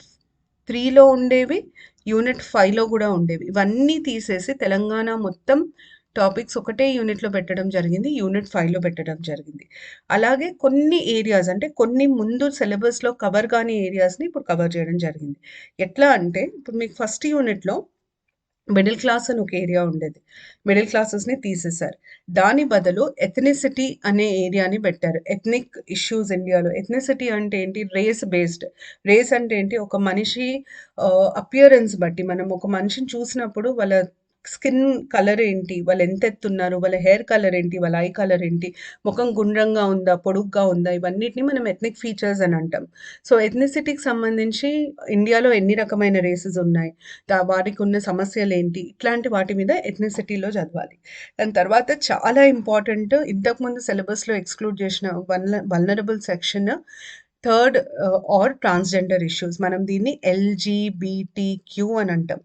A: 3లో ఉండేవి, యూనిట్ 5లో కూడా ఉండేవి. ఇవన్నీ తీసేసి తెలంగాణ మొత్తం టాపిక్స్ ఒకటే యూనిట్‌లో పెట్టడం జరిగింది. యూనిట్ 5లో పెట్టడం జరిగింది. అలాగే కొన్ని ఏరియాస్ అంటే కొన్ని ముందు సిలబస్‌లో కవర్ కాని ఏరియాస్‌ని ఇప్పుడు కవర్ చేయడం జరిగింది. ఎట్లా అంటే ఇప్పుడు మీకు ఫస్ట్ యూనిట్‌లో మిడిల్ క్లాస్ అని ఒక ఏరియా ఉండేది. మిడిల్ క్లాసెస్‌ని తీసేశారు. దాని బదులు ఎథ్నిసిటీ అనే ఏరియాని పెట్టారు. ఎథ్నిక్ ఇష్యూస్ ఇండియాలో. ఎథ్నిసిటీ అంటే ఏంటి? Race based. రేస్ అంటే ఏంటి? ఒక మనిషి అపియరెన్స్ బట్టి మనం ఒక మనిషిని చూసినప్పుడు వాళ్ళ స్కిన్ కలర్ ఏంటి? వాళ్ళు ఎంత ఎత్తున్నారు? వాళ్ళ హెయిర్ కలర్ ఏంటి? వాళ్ళ ఐ కలర్ ఏంటి? ముఖం గుండ్రంగా ఉందా? పొడుగ్గా ఉందా? ఇవన్నిటిని మనం ఎథ్నిక్ ఫీచర్స్ అని అంటాం. సో, ఎథ్నిసిటీకి సంబంధించి ఇండియాలో ఎన్ని రకమైన రేసెస్ ఉన్నాయి? వారికున్న సమస్యలేంటి? ఇట్లాంటి వాటి మీద ఎథ్నిసిటీలో చదవాలి. దాని తర్వాత చాలా ఇంపార్టెంట్ ఇంతకుముందు సిలబస్‌లో ఎక్స్‌క్లూడ్ చేసిన vulnerable section third or transgender issues. మనం దీన్ని ఎల్‌జీబీటీక్యూ అని అంటాం.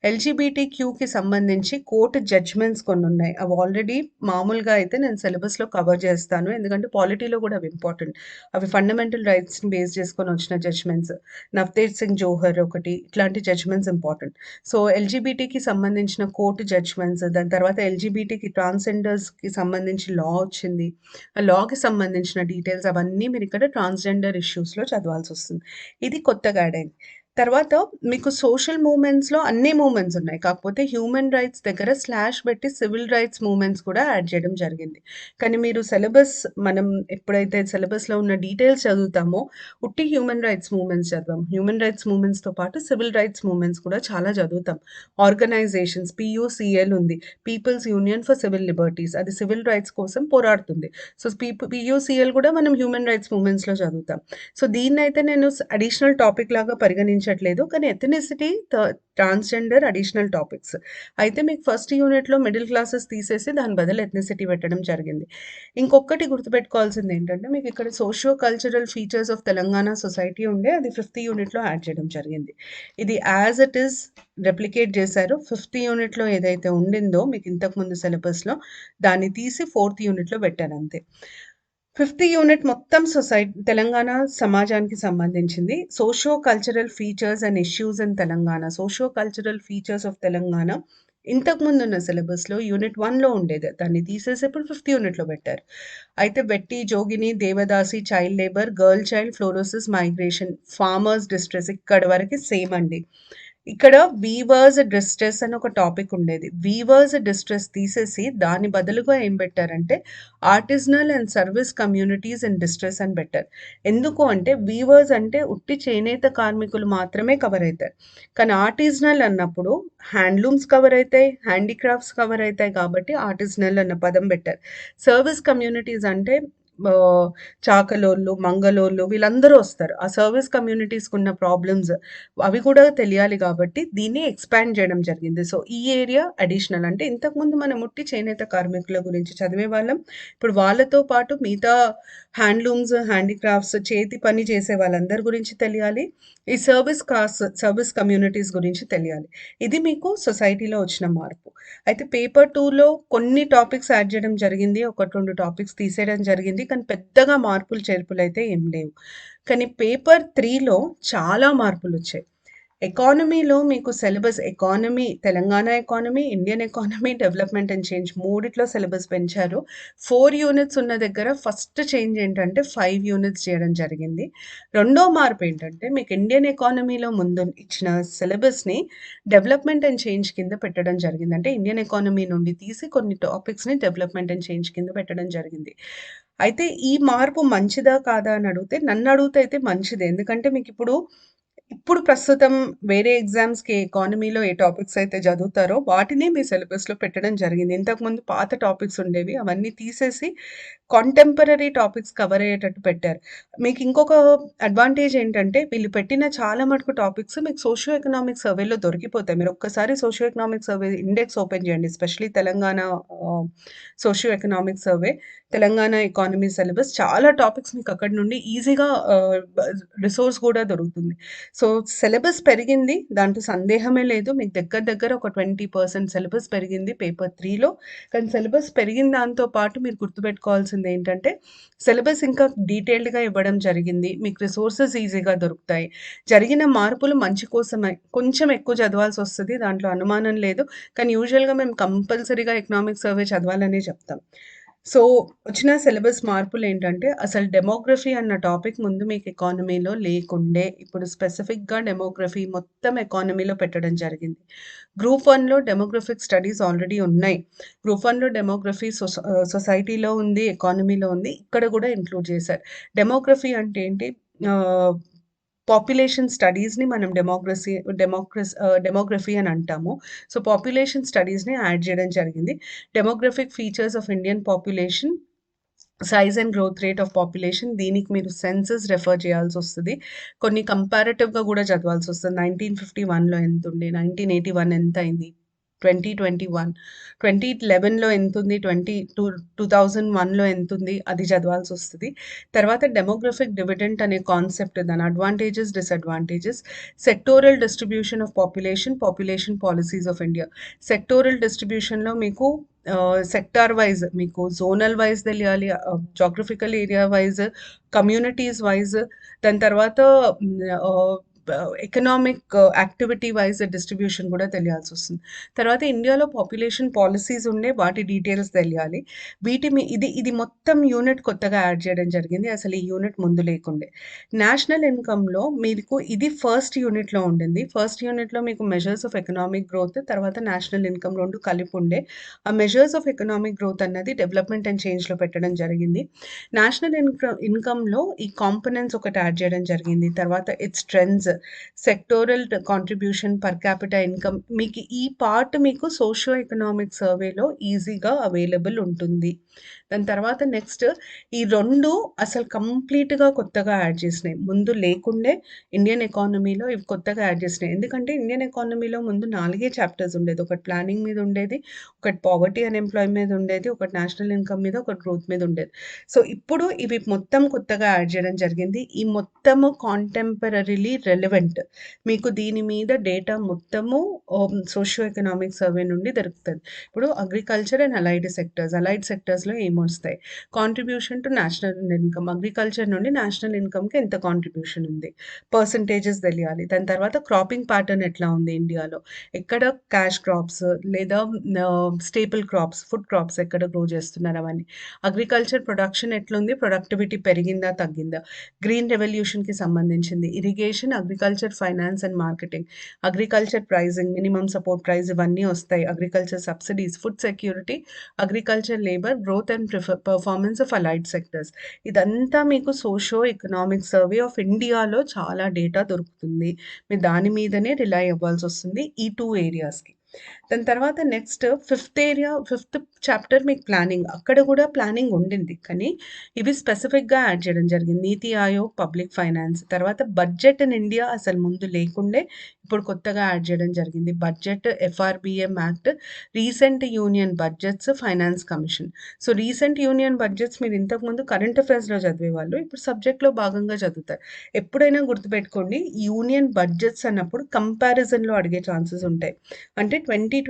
A: ఎల్‌జీబీటీక్యూకి సంబంధించి కోర్ట్ జడ్జ్‌మెంట్స్ కొన్నున్నాయి. అవి ఆల్రెడీ మామూలుగా అయితే నేను సిలబస్‌లో కవర్ చేస్తాను. ఎందుకంటే పాలిటీలో కూడా అవి ఇంపార్టెంట్. అవి ఫండమెంటల్ రైట్స్‌ని బేస్ చేసుకొని వచ్చిన జడ్జ్‌మెంట్స్. నవతేజ్ సింగ్ జోహర్ ఒకటి ఇట్లాంటి జడ్జ్‌మెంట్స్ ఇంపార్టెంట్. సో, ఎల్‌జీబీటీకి సంబంధించిన కోర్ట్ జడ్జ్‌మెంట్స్, దాని తర్వాత ఎల్‌జీబీటీకి ట్రాన్స్‌జెండర్స్‌కి సంబంధించి లా వచ్చింది. ఆ లాకి సంబంధించిన డీటెయిల్స్ అవన్నీ మీరిక్కడ ట్రాన్స్‌జెండర్ ఇష్యూస్‌లో చదవాల్సొస్తుంది. ఇది కొత్తగా యాడ్ అయింది. తర్వాత మీకు సోషల్ మూవ్‌మెంట్స్‌లో అన్ని మూవ్‌మెంట్స్ ఉన్నాయి. కాకపోతే హ్యూమన్ రైట్స్ దగ్గర స్లాష్ పెట్టి సివిల్ రైట్స్ మూవ్‌మెంట్స్ కూడా యాడ్ చేయడం జరిగింది. కానీ మీరు సిలబస్ మనం ఎప్పుడైతే సిలబస్‌లో ఉన్న డీటెయిల్స్ చదువుతామో ఉట్టి హ్యూమన్ రైట్స్ మూవ్‌మెంట్స్ చదవం. హ్యూమన్ రైట్స్ మూవ్‌మెంట్స్‌తో పాటు సివిల్ రైట్స్ మూవ్‌మెంట్స్ కూడా చాలా చదువుతాం. ఆర్గనైజేషన్స్ పీయూసీఎల్ ఉంది. People's union for civil liberties అది సివిల్ రైట్స్ కోసం పోరాడుతుంది. సో, పీయూసీఎల్ కూడా మనం హ్యూమన్ రైట్స్ మూవ్‌మెంట్స్‌లో చదువుతాం. సో, దీన్నైతే నేను అడిషనల్ టాపిక్ లాగా పరిగణించట్లేదు. కానీ ఎథ్నిసిటీ, ట్రాన్స్‌జెండర్ అడిషనల్ టాపిక్స్. అయితే మీకు ఫస్ట్ యూనిట్‌లో మిడిల్ క్లాసెస్ తీసేసి దాని బదులు ఎథ్నిసిటీ పెట్టడం జరిగింది. ఇంకొకటి గుర్తుపెట్టుకోవాల్సింది ఏంటంటే మీకు ఇక్కడ socio cultural features of Telangana society ఉండే అది ఫిఫ్త్ యూనిట్‌లో యాడ్ చేయడం జరిగింది. ఇది యాజ్ ఇట్ ఈస్ రెప్లికేట్ చేశారు. ఫిఫ్త్ యూనిట్‌లో ఏదైతే ఉండిందో మీకు ఇంతకుముందు సిలబస్‌లో దాన్ని తీసి ఫోర్త్ యూనిట్‌లో పెట్టారు అంతే. ఫిఫ్త్ యూనిట్ మొత్తం తెలంగాణ సమాజానికి సంబంధించింది. Socio cultural features and issues in Telangana. Socio cultural features of Telangana ఇంతకుముందున్న సిలబస్‌లో యూనిట్ 1లో ఉండేది. దాన్ని తీసేసి ఇప్పుడు ఫిఫ్త్ యూనిట్‌లో పెట్టారు. అయితే vetti, jogini, devadasi, child labour, girl child, fluorosis, migration, farmers distress ఇక్కడి వరకి సేమ్ అండి. ఇక్కడ వీవర్స్ డిస్ట్రెస్ అని ఒక టాపిక్ ఉండేది. వీవర్స్ డిస్ట్రెస్ తీసేసి దాని బదులుగా ఏం పెట్టారంటే artisanal and service communities in distress అని పెట్టారు. ఎందుకు అంటే వీవర్స్ అంటే ఉట్టి చేనేత కార్మికులు మాత్రమే కవర్ అవుతారు. కానీ ఆర్టిజనల్ అన్నప్పుడు హ్యాండ్లూమ్స్ కవర్ అవుతాయి, హ్యాండీక్రాఫ్ట్స్ కవర్ అవుతాయి కాబట్టి ఆర్టిజనల్ అన్న పదం పెట్టారు. సర్వీస్ కమ్యూనిటీస్ అంటే చాకలోళ్ళు, మంగలోళ్ళు వీళ్ళందరూ వస్తారు. ఆ సర్వీస్ కమ్యూనిటీస్‌కున్న ప్రాబ్లమ్స్ అవి కూడా తెలియాలి కాబట్టి దీన్ని ఎక్స్పాండ్ చేయడం జరిగింది. సో, ఈ ఏరియా అడిషనల్ అంటే ఇంతకుముందు మనం ఉట్టి చేనేత కార్మికుల గురించి చదివేవాళ్ళం. ఇప్పుడు వాళ్ళతో పాటు మిగతా హ్యాండ్లూమ్స్, హ్యాండీక్రాఫ్ట్స్ చేతి పని చేసే వాళ్ళందరి గురించి తెలియాలి. ఈ సర్వీస్ కమ్యూనిటీస్ గురించి తెలియాలి. ఇది మీకు సొసైటీలో వచ్చిన మార్పు. అయితే పేపర్ 2లో కొన్ని టాపిక్స్ యాడ్ చేయడం జరిగింది. 1, 2 టాపిక్స్ తీసేయడం జరిగింది. కానీ పెద్దగా మార్పులు చేర్పులైతే ఏం లేవు. కానీ పేపర్ 3లో చాలా మార్పులొచ్చాయి. ఎకానమీలో మీకు syllabus economy, Telangana economy, Indian economy, development and change మూడిట్లో సిలబస్ పెంచారు. 4 యూనిట్స్ ఉన్న దగ్గర ఫస్ట్ చేంజ్ ఏంటంటే 5 యూనిట్స్ చేయడం జరిగింది. రెండో మార్పు ఏంటంటే మీకు ఇండియన్ ఎకానమీలో ముందు ఇచ్చిన సిలబస్‌ని డెవలప్‌మెంట్ అండ్ చేంజ్ కింద పెట్టడం జరిగింది. అంటే ఇండియన్ ఎకానమీ నుండి తీసి కొన్ని టాపిక్స్‌ని డెవలప్‌మెంట్ అండ్ చేంజ్ కింద పెట్టడం జరిగింది. అయితే ఈ మార్పు మంచిదా? కాదా? అని అడిగితే నన్నడిగితే అయితే మంచిదే. ఎందుకంటే మీకిప్పుడు ఇప్పుడు ప్రస్తుతం వేరే ఎగ్జామ్స్‌కి ఎకానమీలో ఏ టాపిక్స్ అయితే చదువుతారో వాటిని మీ సిలబస్‌లో పెట్టడం జరిగింది. ఇంతకుముందు పాత టాపిక్స్ ఉండేవి. అవన్నీ తీసేసి కాంటెంపరరీ టాపిక్స్ కవర్ అయ్యేటట్టు పెట్టారు. మీకు ఇంకొక అడ్వాంటేజ్ ఏంటంటే వీళ్ళు పెట్టిన చాలా మటుకు టాపిక్స్ మీకు సోషియో ఎకనామిక్ సర్వేలో దొరికిపోతాయి. మీరు ఒక్కసారి socio economic survey index open చేయండి. Especially Telangana socio economic survey, Telangana economy syllabus చాలా టాపిక్స్ మీకు అక్కడి నుండి ఈజీగా రిసోర్స్ కూడా దొరుకుతుంది. సో, సిలబస్ పెరిగింది. దాంట్లో సందేహమే లేదు. మీకు దగ్గర ఒక 20% సిలబస్ పెరిగింది పేపర్ 3లో. కానీ సిలబస్ పెరిగిన దాంతో పాటు మీరు గుర్తుపెట్టుకోవాల్సిందేంటంటే, సిలబస్ ఇంకా డీటెయిల్డ్‌గా ఇవ్వడం జరిగింది. మీకు రిసోర్సెస్ ఈజీగా దొరుకుతాయి. జరిగిన మార్పులు మంచి కోసమే. కొంచెం ఎక్కువ చదవాల్సొస్తది. దాంట్లో అనుమానం లేదు. కానీ యూజువల్‌గా మేము కంపల్సరీగా ఎకనామిక్ సర్వే చదవాలనే చెప్తాం. సో, వచ్చిన సిలబస్ మార్పులేంటంటే, అసలు డెమోగ్రఫీ అన్న టాపిక్ ముందు మీకు ఎకానమీలో లేకుండే. ఇప్పుడు స్పెసిఫిక్‌గా డెమోగ్రఫీ మొత్తం ఎకానమీలో పెట్టడం జరిగింది. గ్రూప్ 1లో డెమోగ్రఫిక్ స్టడీస్ ఆల్రెడీ ఉన్నాయి. గ్రూప్ 1లో డెమోగ్రఫీ సొసైటీలో ఉంది, ఎకానమీలో ఉంది. ఇక్కడ కూడా ఇంక్లూడ్ చేశారు. డెమోగ్రఫీ అంటే ఏంటి? ఆహ్, పాపులేషన్ స్టడీస్‌ని మనం డెమోగ్రఫీ అని అంటాము. సో, పాపులేషన్ స్టడీస్‌ని యాడ్ చేయడం జరిగింది. Demographic features of Indian population, size and growth rate of population, దీనికి మీరు సెన్సస్ రెఫర్ చేయాల్సొస్తది. కొన్ని కంపారిటివ్‌గా గూడా చదవాల్సొస్తది. 1951లో ఎంతుండే, 1981 ఎంతయింది, 2021, 2011లో ఎంతుంది, 2001లో ఎంతుంది, అది చదవాల్సొస్తది. తర్వాత డెమోగ్రఫిక్ డివిడెండ్ అనే కాన్సెప్ట్, దాని advantages, disadvantages, sectoral distribution of population, population policies of India. సెక్టోరల్ డిస్ట్రిబ్యూషన్‌లో మీకు సెక్టార్ వైజ్, మీకు జోనల్ వైజ్ తెలియాలి, geographical area wise, communities wise, దాని తర్వాత బ ఎకనామిక్ యాక్టివిటీ వైజ్ డిస్ట్రిబ్యూషన్ కూడా తెలియాల్సొస్తుంది. తర్వాత ఇండియాలో పాపులేషన్ పాలిసీస్ ఉండే, వాటి డీటెయిల్స్ తెలియాలి. ఇది మొత్తం యూనిట్ కొత్తగా యాడ్ చేయడం జరిగింది. అసలు ఈ యూనిట్ ముందు లేకుండే. నేషనల్ ఇన్‌కమ్‌లో మీకు ఇది ఫస్ట్ యూనిట్‌లో ఉండింది. ఫస్ట్ యూనిట్‌లో మీకు మెజర్స్ ఆఫ్ ఎకనామిక్ గ్రోత్, తర్వాత నేషనల్ ఇన్‌కమ్ 2 కలిపి ఉండే. ఆ మెజర్స్ ఆఫ్ ఎకనామిక్ గ్రోత్ అన్నది డెవలప్‌మెంట్ అండ్ చేంజ్‌లో పెట్టడం జరిగింది. నేషనల్ ఇన్‌కమ్‌లో ఈ కాంపోనెంట్స్ ఒకటి యాడ్ చేయడం జరిగింది. తర్వాత it's trends, sectoral contribution, per capita income, మీకు ఈ పార్ట్ మీకు సోషియో ఎకనామిక్ సర్వేలో ఈజీగా అవైలబుల్ ఉంటుంది. దాని తర్వాత నెక్స్ట్ ఈ 2 అసలు కంప్లీట్‌గా కొత్తగా యాడ్ చేసినాయి. ముందు లేకుండే ఇండియన్ ఎకానమీలో ఇవి కొత్తగా యాడ్ చేసినాయి. ఎందుకంటే ఇండియన్ ఎకానమీలో ముందు 4 చాప్టర్స్ ఉండేది. ఒకటి ప్లానింగ్ మీద ఉండేది, ఒకటి పావర్టీ అండ్ ఎంప్లాయ్ మీద ఉండేది, ఒకటి నేషనల్ ఇన్‌కమ్ మీద, ఒకటి గ్రోత్ మీద ఉండేది. సో, ఇప్పుడు ఇవి మొత్తం కొత్తగా యాడ్ చేయడం జరిగింది. ఈ మొత్తము కాంటెంపరరీలీ రెలెవెంట్. మీకు దీని మీద డేటా మొత్తము సోషియో ఎకనామిక్ సర్వే నుండి దొరుకుతది. ఇప్పుడు అగ్రికల్చర్ అండ్ అలైడ్ సెక్టర్స్‌లో ఏమొస్తాయి? Contribution to national income, agriculture నుండి నేషనల్ ఇన్‌కమ్‌కి ఎంత కాంట్రిబ్యూషన్ ఉంది? పర్సెంటేజెస్ తెలియాలి. దాని తర్వాత క్రాపింగ్ ప్యాటర్న్ ఎట్లా ఉంది ఇండియాలో? ఎక్కడ క్యాష్ క్రాప్స్ లేదా స్టేపుల్ క్రాప్స్, ఫుడ్ క్రాప్స్ ఎక్కడ గ్రో చేస్తున్నారు అవన్నీ. అగ్రికల్చర్ ప్రొడక్షన్ ఎట్లుంది? ప్రొడక్టివిటీ పెరిగిందా? తగ్గిందా? గ్రీన్ రెవల్యూషన్‌కి సంబంధించింది. Irrigation, agriculture finance and marketing, agriculture pricing, minimum support price ఇవన్నీ వస్తాయి. Agriculture subsidies, food security, agriculture labour, growth and performance of allied sectors. ఇదంతా మీకు సోషియో ఎకనామిక్ సర్వే ఆఫ్ ఇండియాలో చాలా డేటా దొరుకుతుంది. మీరు దాని మీదనే రిలై అవ్వాల్సొస్తుంది ఈ 2 ఏరియాస్‌కి. దాని తర్వాత నెక్స్ట్ ఫిఫ్త్ చాప్టర్ మీకు ప్లానింగ్. అక్కడ కూడా ప్లానింగ్ ఉండింది. కానీ ఇవి స్పెసిఫిక్‌గా యాడ్ చేయడం జరిగింది. నీతి ఆయోగ్, పబ్లిక్ ఫైనాన్స్. తర్వాత బడ్జెట్ ఇన్ ఇండియా అసలు ముందు లేకుండే, ఇప్పుడు కొత్తగా యాడ్ చేయడం జరిగింది. Budget, FRBM act, recent union budgets, finance commission. So, recent union budgets మీరు ఇంతకుముందు కరెంట్ అఫైర్స్‌లో చదివేవాళ్ళు. ఇప్పుడు సబ్జెక్ట్‌లో భాగంగా చదువుతారు. ఎప్పుడైనా గుర్తుపెట్టుకోండి, యూనియన్ బడ్జెట్స్ అన్నప్పుడు కంపారిజన్‌లో అడిగే ఛాన్సెస్ ఉంటాయి. అంటే 2021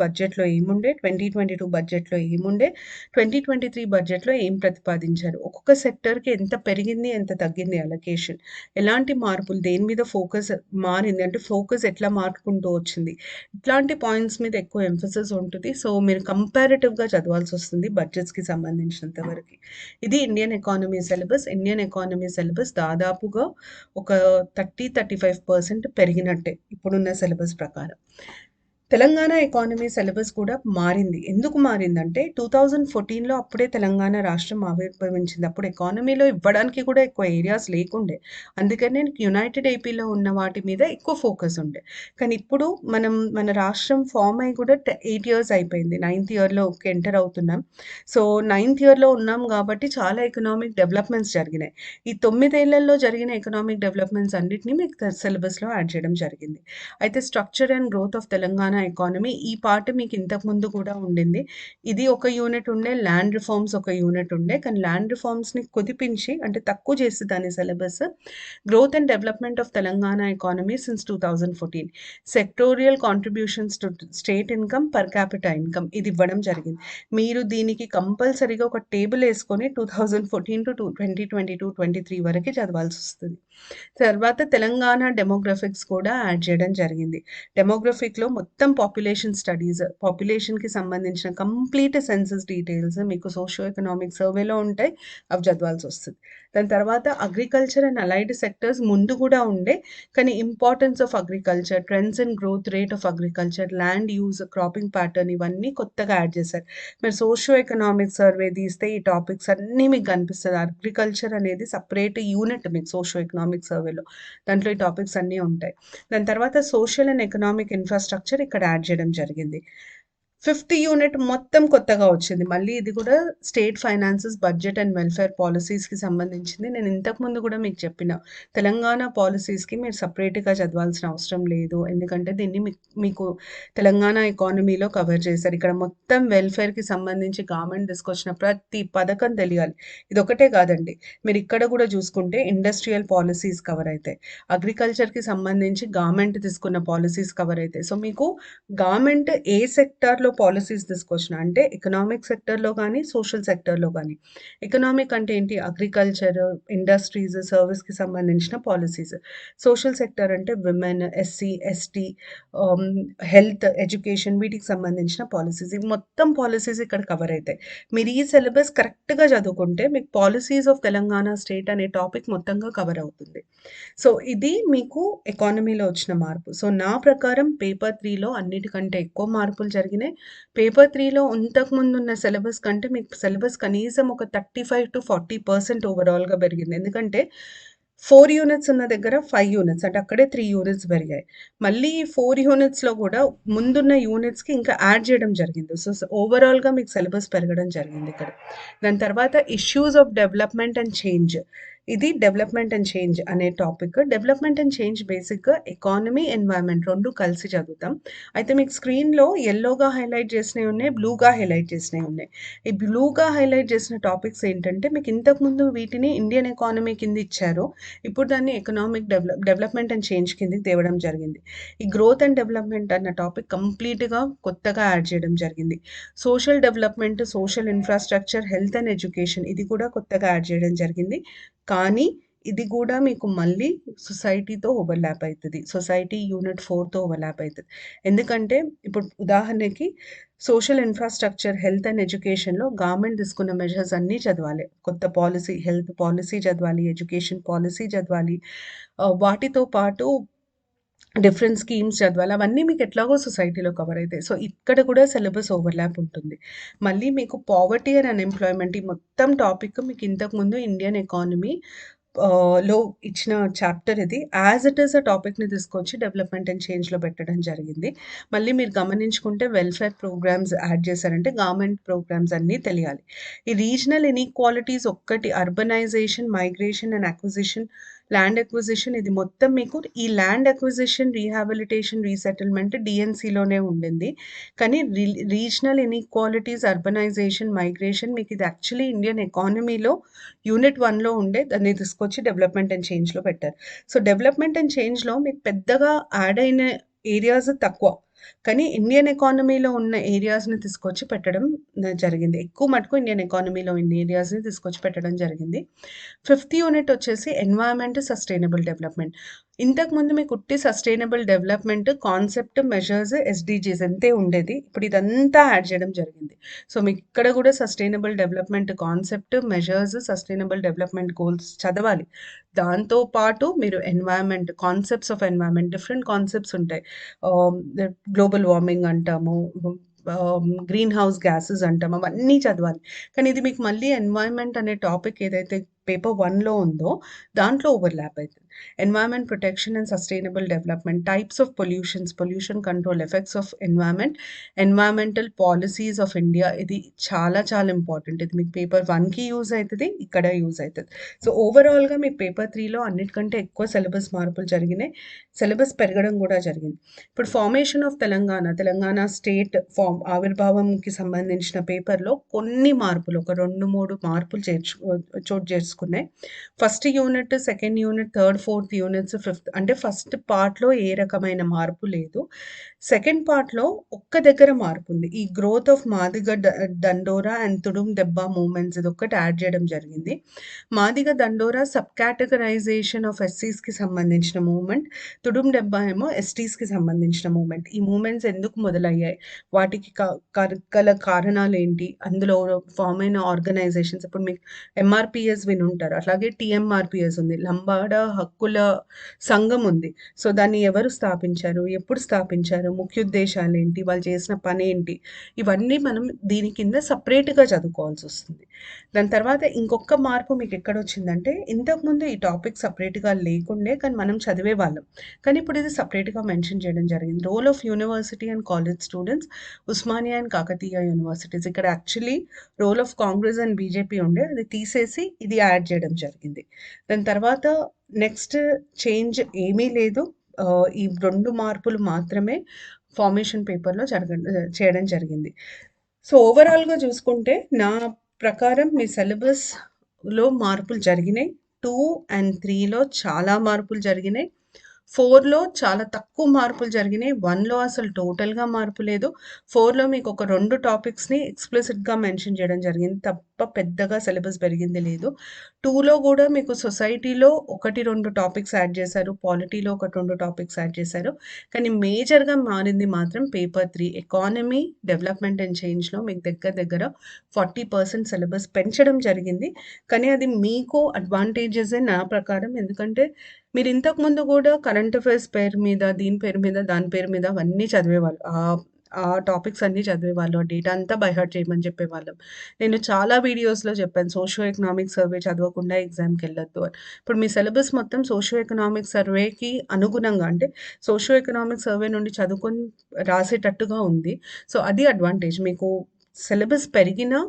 A: బడ్జెట్‌లో ఏముండే, 2022 బడ్జెట్‌లో ఏముండే, 2023 బడ్జెట్‌లో ఏం ప్రతిపాదించారు. ఒక్కొక్క సెక్టర్‌కి ఎంత పెరిగింది, ఎంత తగ్గింది అలొకేషన్. ఎలాంటి మార్పులు, దేని మీద ఫోకస్ మారింది, అంటే ఫోకస్ ఎట్లా మారుకుంటూ వచ్చింది. ఇట్లాంటి పాయింట్స్ మీద ఎక్కువ ఎంఫసిస్ ఉంటుంది. సో, మీరు కంపారిటివ్‌గా చదవాల్సొస్తుంది బడ్జెట్స్‌కి సంబంధించినంత వరకి. ఇది Indian economy syllabus. Indian economy syllabus దాదాపుగా ఒక 35% పెరిగినట్టే ఇప్పుడున్న సిలబస్ ప్రకారం. తెలంగాణ ఎకానమీ సిలబస్ కూడా మారింది. ఎందుకు మారిందంటే 2014లో అప్పుడే తెలంగాణ రాష్ట్రం ఆవిర్భవించింది. అప్పుడు ఎకానమీలో ఇవ్వడానికి కూడా ఎక్కువ ఏరియాస్ లేకుండే. అందుకనే యునైటెడ్ ఏపీలో ఉన్న వాటి మీద ఎక్కువ ఫోకస్ ఉండే. కానీ ఇప్పుడు మన రాష్ట్రం ఫార్మ్ అయ్యి కూడా 8 ఇయర్స్ అయిపోయింది. 9థ్ ఇయర్‌లోకి ఎంటర్ అవుతున్నాం. సో, 9థ్ ఇయర్‌లో ఉన్నాం కాబట్టి చాలా ఎకనామిక్ డెవలప్‌మెంట్స్ జరిగినాయి. ఈ 9 ఏళ్లలో జరిగిన ఎకనామిక్ డెవలప్‌మెంట్స్ అన్నిటిని మీకు సిలబస్‌లో యాడ్ చేయడం జరిగింది. అయితే structure and growth of Telangana economy ఈ పార్ట్ మీకు ఇంతకుముందు కూడా ఉండింది. ఇది ఒక యూనిట్ ఉండే, ల్యాండ్ రిఫార్మ్స్ ఒక యూనిట్ ఉండే. కానీ ల్యాండ్ రిఫార్మ్స్‌ని కుదిపించి అంటే తక్కువ చేసి దాని syllabus growth and development of Telangana economy since 2014 sectorial contributions to state income, per capita income ఇది ఇవ్వడం జరిగింది. మీరు దీనికి కంపల్సరీగా ఒక టేబుల్ యేసుకొని 2014 to 2022, 23 వరకే చదవాల్సొస్తది. తర్వాత తెలంగాణ డెమోగ్రఫిక్స్ కూడా యాడ్ చేయడం జరిగింది. డెమోగ్రఫిక్‌లో మొత్తం పాపులేషన్ స్టడీస్, పాపులేషన్‌కి సంబంధించిన కంప్లీట్ సెన్సస్ డీటెయిల్స్ మీకు సోషియో ఎకనామిక్ సర్వేలో ఉంటాయి. అవి చదవాల్సొస్తది. దాని తర్వాత అగ్రికల్చర్ అండ్ అలైడ్ సెక్టర్స్ ముందు కూడా ఉండే. కానీ importance of agriculture, trends and growth rate of agriculture, land use, cropping pattern ఇవన్నీ కొత్తగా యాడ్ చేశారు. మీరు సోషియో ఎకనామిక్ సర్వే తీస్తే ఈ టాపిక్స్ అన్నీ మీకు కనిపిస్తది. అగ్రికల్చర్ అనేది సెపరేట్ యూనిట్ మీకు సోషియో ఎకనామిక్ సర్వేలో. దాంట్లో ఈ టాపిక్స్ అన్నీ ఉంటాయి. దాని తర్వాత సోషల్ అండ్ ఎకనామిక్ ఇన్‌ఫ్రాస్ట్రక్చర్ ఇక్కడ యాడ్ చేయడం జరిగింది. ఫిఫ్త్ యూనిట్ మొత్తం కొత్తగా వచ్చింది. మళ్ళీ ఇది కూడా state finances, budget and welfare పాలిసీస్‌కి సంబంధించింది. నేను ఇంతకుముందు కూడా మీకు చెప్పిన తెలంగాణ పాలిసీస్‌కి మీరు సెపరేట్‌గా చదవాల్సిన అవసరం లేదు. ఎందుకంటే దీన్ని మీకు తెలంగాణ ఎకానమీలో కవర్ చేశారు. ఇక్కడ మొత్తం వెల్ఫేర్‌కి సంబంధించి గవర్నమెంట్ తీసుకొచ్చిన ప్రతి పథకం తెలియాలి. ఇదొకటే కాదండి. మీరు ఇక్కడ కూడా చూసుకుంటే ఇండస్ట్రియల్ పాలిసీస్ కవర్ అయితాయి. అగ్రికల్చర్‌కి సంబంధించి గవర్నమెంట్ తీసుకున్న పాలిసీస్ కవర్ అయితాయి. సో మీకు గవర్నమెంట్ ఏ సెక్టార్‌లో పాలిసీస్ తీసుకొచ్చినా అంటే ఎకనామిక్ సెక్టార్‌లో గానీ, సోషల్ సెక్టార్‌లో గానీ. ఎకనామిక్ అంటే ఏంటి? అగ్రికల్చర్, ఇండస్ట్రీస్, సర్వీస్‌కి సంబంధించిన పాలిసీస్. సోషల్ సెక్టార్ అంటే విమెన్, ఎస్సీ, ఎస్టీ, ఆహ్, హెల్త్, ఎడ్యుకేషన్ వీటికి సంబంధించిన పాలిసీస్. ఇవి మొత్తం పాలిసీస్ ఇక్కడ కవర్ అయితాయి. మీరు ఈ సిలబస్ కరెక్ట్‌గా చదువుకుంటే మీకు పాలిసీస్ ఆఫ్ తెలంగాణ స్టేట్ అనే టాపిక్ మొత్తంగా కవర్ అవుతుంది. సో ఇది మీకు ఎకానమీలో వచ్చిన మార్పు. సో నా ప్రకారం పేపర్ 3లో అన్నిటికంటే ఎక్కువ మార్పులు జరిగినాయి. పేపర్ 3లో ఇంతకుముందున్న సిలబస్ కంటే మీకు సిలబస్ కనీసం ఒక 35-40% ఓవరాల్‌గా పెరిగింది. ఎందుకంటే 4 యూనిట్స్ ఉన్న దగ్గర 5 యూనిట్స్ అంటే అక్కడే 3 యూనిట్స్ పెరిగాయి. మళ్ళీ ఈ 4 యూనిట్స్‌లో కూడా ముందున్న యూనిట్స్‌కి ఇంకా యాడ్ చేయడం జరిగింది. సో ఓవరాల్‌గా మీకు సిలబస్ పెరగడం జరిగింది ఇక్కడ. దాని తర్వాత issues of development and change. ఇది డెవలప్‌మెంట్ అండ్ చేంజ్ అనే టాపిక్. డెవలప్‌మెంట్ అండ్ చేంజ్ బేసిక్‌గా ఎకానమీ, ఎన్వైర్న్‌మెంట్ 2 కలిసి చదువుతాం. అయితే మీకు స్క్రీన్‌లో యెల్లోగా హైలైట్ చేసినవి ఉన్నాయి, బ్లూగా హైలైట్ చేసినవి ఉన్నాయి. ఈ బ్లూగా హైలైట్ చేసిన టాపిక్స్ ఏంటంటే మీకు ఇంతకుముందు వీటిని ఇండియన్ ఎకానమీ కింద ఇచ్చారు. ఇప్పుడు దాన్ని ఎకనామిక్ డెవలప్‌మెంట్ అండ్ చేంజ్ కిందకి తేవడం జరిగింది. ఈ గ్రోత్ అండ్ డెవలప్‌మెంట్ అన్న టాపిక్ కంప్లీట్‌గా కొత్తగా యాడ్ చేయడం జరిగింది. Social development, social infrastructure, health and education ఇది కూడా కొత్తగా యాడ్ చేయడం జరిగింది. కానీ ఇది కూడా మీకు మళ్ళీ సొసైటీతో ఓవర్‌లాప్ అయితది. సొసైటీ యూనిట్ 4తో ఓవర్‌లాప్ అయితది. ఎందుకంటే ఇప్పుడు ఉదాహరణకి సోషల్ ఇన్‌ఫ్రాస్ట్రక్చర్, హెల్త్ అండ్ ఎడ్యుకేషన్‌లో గవర్నమెంట్ తీసుకున్న మెజర్స్ అన్నీ చదవాలి. కొత్త పాలిసీ, హెల్త్ పాలిసీ చదవాలి, ఎడ్యుకేషన్ పాలిసీ చదవాలి. వాటితో పాటు డిఫరెంట్ స్కీమ్స్ చదవాలి. అవన్నీ మీకు ఎట్లాగో సొసైటీలో కవర్ అయితాయి. సో ఇక్కడ కూడా సిలబస్ ఓవర్‌లాప్ ఉంటుంది. మళ్ళీ మీకు పావర్టీ అండ్ అన్‌ఎంప్లాయ్‌మెంట్ ఈ మొత్తం టాపిక్ మీకు ఇంతకుముందు ఇండియన్ ఎకానమీ లో ఇచ్చిన చాప్టర్ ఇది. యాజ్ ఇట్ ఈస్ ఆ టాపిక్‌ని తీసుకొచ్చి డెవలప్‌మెంట్ అండ్ చేంజ్‌లో పెట్టడం జరిగింది. మళ్ళీ మీరు గమనించుకుంటే వెల్ఫేర్ ప్రోగ్రామ్స్ యాడ్ చేశారంటే గవర్నమెంట్ ప్రోగ్రామ్స్ అన్నీ తెలియాలి. ఈ రీజనల్ ఇన్‌ఈక్వాలిటీస్ ఒక్కటి urbanisation, migration and acquisition, land acquisition ఇది మొత్తం మీకు ఈ ల్యాండ్ అక్విజిషన్, రీహాబిలిటేషన్, రీసెటిల్మెంట్ డీఎన్‌సీలోనే ఉండింది. కానీ రీజనల్ ఇన్‌ఈక్వాలిటీస్, అర్బనైజేషన్, మైగ్రేషన్ మీకు ఇది యాక్చువల్లీ ఇండియన్ ఎకానమీలో యూనిట్ 1లో ఉండే దాన్ని తీసుకొచ్చి డెవలప్‌మెంట్ అండ్ చేంజ్‌లో పెట్టారు. సో డెవలప్‌మెంట్ అండ్ చేంజ్‌లో మీకు పెద్దగా యాడ్ అయిన ఏరియాస్ తక్కువ. కానీ ఇండియన్ ఎకానమీలో ఉన్న ఏరియాస్‌ని తీసుకొచ్చి పెట్టడం జరిగింది. ఎక్కువ మటుకు ఇండియన్ ఎకానమీలో ఉన్న ఏరియాస్‌ని తీసుకొచ్చి పెట్టడం జరిగింది. ఫిఫ్త్ యూనిట్ వచ్చేసి ఎన్వైర్న్మెంట్, సస్టైనబుల్ డెవలప్‌మెంట్. ఇంతకుముందు మీకు ఉట్టి sustainable development concept, measures, SDGs అంతే ఉండేది. ఇప్పుడు ఇదంతా యాడ్ చేయడం జరిగింది. సో మీకు ఇక్కడ కూడా sustainable development concept, measures, sustainable development goals చదవాలి. దాంతో పాటు మీరు environment, concepts of environment different concepts ఉంటాయి. గ్లోబల్ వార్మింగ్ అంటాము, గ్రీన్ హౌస్ గ్యాసెస్ అంటాం అవన్నీ చదవాలి. కానీ ఇది మీకు మళ్ళీ ఎన్వైర్న్మెంట్ అనే టాపిక్ ఏదైతే పేపర్ 1లో ఉందో దాంట్లో ఓవర్‌లాప్ అయితది. Environment protection and sustainable development, types of pollutions, pollution control, effects of environment, environmental policies of India. ఇది చాలా చాలా ఇంపార్టెంట్. ఇది మీకు పేపర్ 1కి యూజ్ అవుతుంది, ఇక్కడ యూజ్ అవుతుంది. సో ఓవరాల్గా మీకు పేపర్ 3లో అన్నిటికంటే ఎక్కువ సిలబస్ మార్పులు జరిగినాయి, సిలబస్ పెరగడం కూడా జరిగింది. ఇప్పుడు ఫార్మేషన్ ఆఫ్ తెలంగాణ స్టేట్ ఆవిర్భావంకి సంబంధించిన పేపర్లో కొన్ని మార్పులు, ఒక 2-3 మార్పులు చోటు చేసుకున్నాయి. First unit, second unit, third, fourth units, fifth, అంటే ఫస్ట్ పార్ట్లో ఏ రకమైన మార్పు లేదు. సెకండ్ పార్ట్లో ఒక్క దగ్గర మార్పు ఉంది. ఈ గ్రోత్ ఆఫ్ మాదిగ దండోరా అండ్ తుడుం దెబ్బ మూమెంట్స్, ఇది ఒక్కటి యాడ్ చేయడం జరిగింది. మాదిగ దండోరా సబ్ కేటగరైజేషన్ ఆఫ్ ఎస్సీస్కి సంబంధించిన మూమెంట్, తుడుం దెబ్బ ఏమో ఎస్టీస్కి సంబంధించిన మూమెంట్. ఈ మూమెంట్స్ ఎందుకు మొదలయ్యాయి, వాటికి గల కారణాలు ఏంటి, అందులో ఫామ్ అయిన ఆర్గనైజేషన్స్, ఇప్పుడు మీకు ఎంఆర్పిఎస్ వినుంటారు, అట్లాగే టిఎంఆర్పిఎస్ ఉంది, లంబాడ హక్కుల సంఘం ఉంది. సో దాన్ని ఎవరు స్థాపించారు, ఎప్పుడు స్థాపించారు, ముఖ్య ఉద్దేశాలు ఏంటి, వాళ్ళు చేసిన పని ఏంటి, ఇవన్నీ మనం దీని కింద సపరేట్గా చదువుకోవాల్సి వస్తుంది. దాని తర్వాత ఇంకొక మార్పు మీకు ఎక్కడ వచ్చిందంటే, ఇంతకుముందు ఈ టాపిక్ సపరేట్గా లేకుండే కానీ మనం చదివే వాళ్ళం, కానీ ఇప్పుడు ఇది సపరేట్గా మెన్షన్ చేయడం జరిగింది. Role of university and college students, Osmania and Kakatiya universities. ఇక్కడ actually role of Congress and BJP ఉండే, అది తీసేసి ఇది యాడ్ చేయడం జరిగింది. దాని తర్వాత నెక్స్ట్ చేంజ్ ఏమీ లేదు. ఈ 2 మార్పులు మాత్రమే ఫార్మేషన్ పేపర్లో చేయడం జరిగింది. సో ఓవరాల్గా చూసుకుంటే నా ప్రకారం మీ సిలబస్లో మార్పులు జరిగినాయి. 2 and 3లో చాలా మార్పులు జరిగినాయి. 4లో చాలా తక్కువ మార్పులు జరిగినాయి. 1లో అసలు టోటల్గా మార్పు లేదు. 4లో మీకు ఒక 2 టాపిక్స్ని ఎక్స్ప్లిసిట్గా మెన్షన్ చేయడం జరిగింది తప్ప పెద్దగా సిలబస్ పెరిగింది లేదు. 2లో కూడా మీకు సొసైటీలో 1-2 టాపిక్స్ యాడ్ చేశారు, పాలిటీలో 1-2 టాపిక్స్ యాడ్ చేశారు. కానీ మేజర్గా మారింది మాత్రం పేపర్ 3 ఎకానమీ, డెవలప్మెంట్ అండ్ చేంజ్లో మీకు దగ్గర 40% సిలబస్ పెంచడం జరిగింది. కానీ అది మీకు అడ్వాంటేజెసే నా ప్రకారం. ఎందుకంటే మీరు ఇంతకుముందు కూడా కరెంట్ అఫైర్స్ పేరు మీద, దీని పేరు మీద, దాని పేరు మీద అవన్నీ చదివేవాళ్ళు, ఆ టాపిక్స్ అన్నీ చదివేవాళ్ళు, ఆ డేటా అంతా బైహార్ట్ చేయమని చెప్పేవాళ్ళం. నేను చాలా వీడియోస్లో చెప్పాను, సోషియో ఎకనామిక్ సర్వే చదవకుండా ఎగ్జామ్కి వెళ్ళొద్దు అని. ఇప్పుడు మీ సిలబస్ మొత్తం సోషియో ఎకనామిక్ సర్వేకి అనుగుణంగా, అంటే సోషియో ఎకనామిక్ సర్వే నుండి చదువుకొని రాసేటట్టుగా ఉంది. సో అది అడ్వాంటేజ్. మీకు సిలబస్ పెరిగినా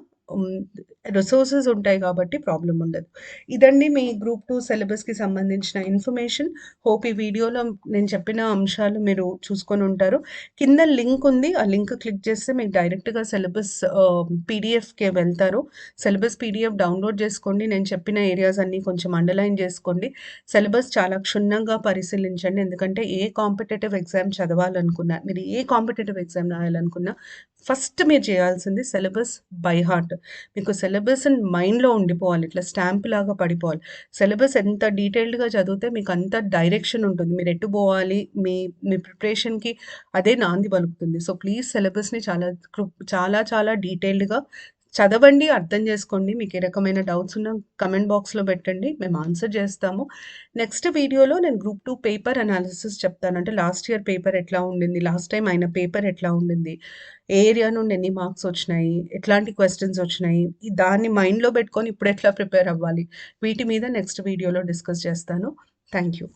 A: రిసోర్సెస్ ఉంటాయి కాబట్టి ప్రాబ్లం ఉండదు. ఇదండి మీ గ్రూప్ 2 సిలబస్కి సంబంధించిన ఇన్ఫర్మేషన్. హోప్ ఈ వీడియోలో నేను చెప్పిన అంశాలు మీరు చూసుకొని ఉంటారు. కింద లింక్ ఉంది, ఆ లింక్ క్లిక్ చేస్తే మీకు డైరెక్ట్గా సిలబస్ పీడిఎఫ్కి వెళ్తారు. సిలబస్ పీడిఎఫ్ డౌన్లోడ్ చేసుకోండి. నేను చెప్పిన ఏరియాస్ అన్నీ కొంచెం అండర్లైన్ చేసుకోండి. సిలబస్ చాలా క్షుణ్ణంగా పరిశీలించండి. ఎందుకంటే ఏ కాంపిటేటివ్ ఎగ్జామ్ చదవాలనుకున్నా, మీరు ఏ కాంపిటేటివ్ ఎగ్జామ్ రాయాలనుకున్నా ఫస్ట్ మీరు చేయాల్సింది సిలబస్ బై హార్ట్. మీకు సిలబస్ మైండ్లో ఉండిపోవాలి, ఇట్లా స్టాంప్ లాగా పడిపోవాలి. సిలబస్ ఎంత డీటెయిల్డ్గా చదివితే మీకు అంత డైరెక్షన్ ఉంటుంది, మీరు ఎటు పోవాలి, మీ మీ ప్రిపరేషన్కి అదే నాంది పలుకుతుంది. సో ప్లీజ్ సిలబస్ని చాలా చాలా డీటెయిల్డ్గా చదవండి, అర్థం చేసుకోండి. మీకు ఏ రకమైన డౌట్స్ ఉన్నా కమెంట్ బాక్స్లో పెట్టండి, మేము ఆన్సర్ చేస్తాము. నెక్స్ట్ వీడియోలో నేను గ్రూప్ 2 పేపర్ అనాలిసిస్ చెప్తాను. అంటే లాస్ట్ ఇయర్ పేపర్ ఎట్లా ఉండింది, లాస్ట్ టైం అయిన పేపర్ ఎట్లా ఉండింది, ఏ ఏరియా నుండి ఎన్ని మార్క్స్ వచ్చినాయి, ఎట్లాంటి క్వశ్చన్స్ వచ్చినాయి, దాన్ని మైండ్లో పెట్టుకొని ఇప్పుడు ఎట్లా ప్రిపేర్ అవ్వాలి, వీటి మీద నెక్స్ట్ వీడియోలో డిస్కస్ చేస్తాను. Thank you.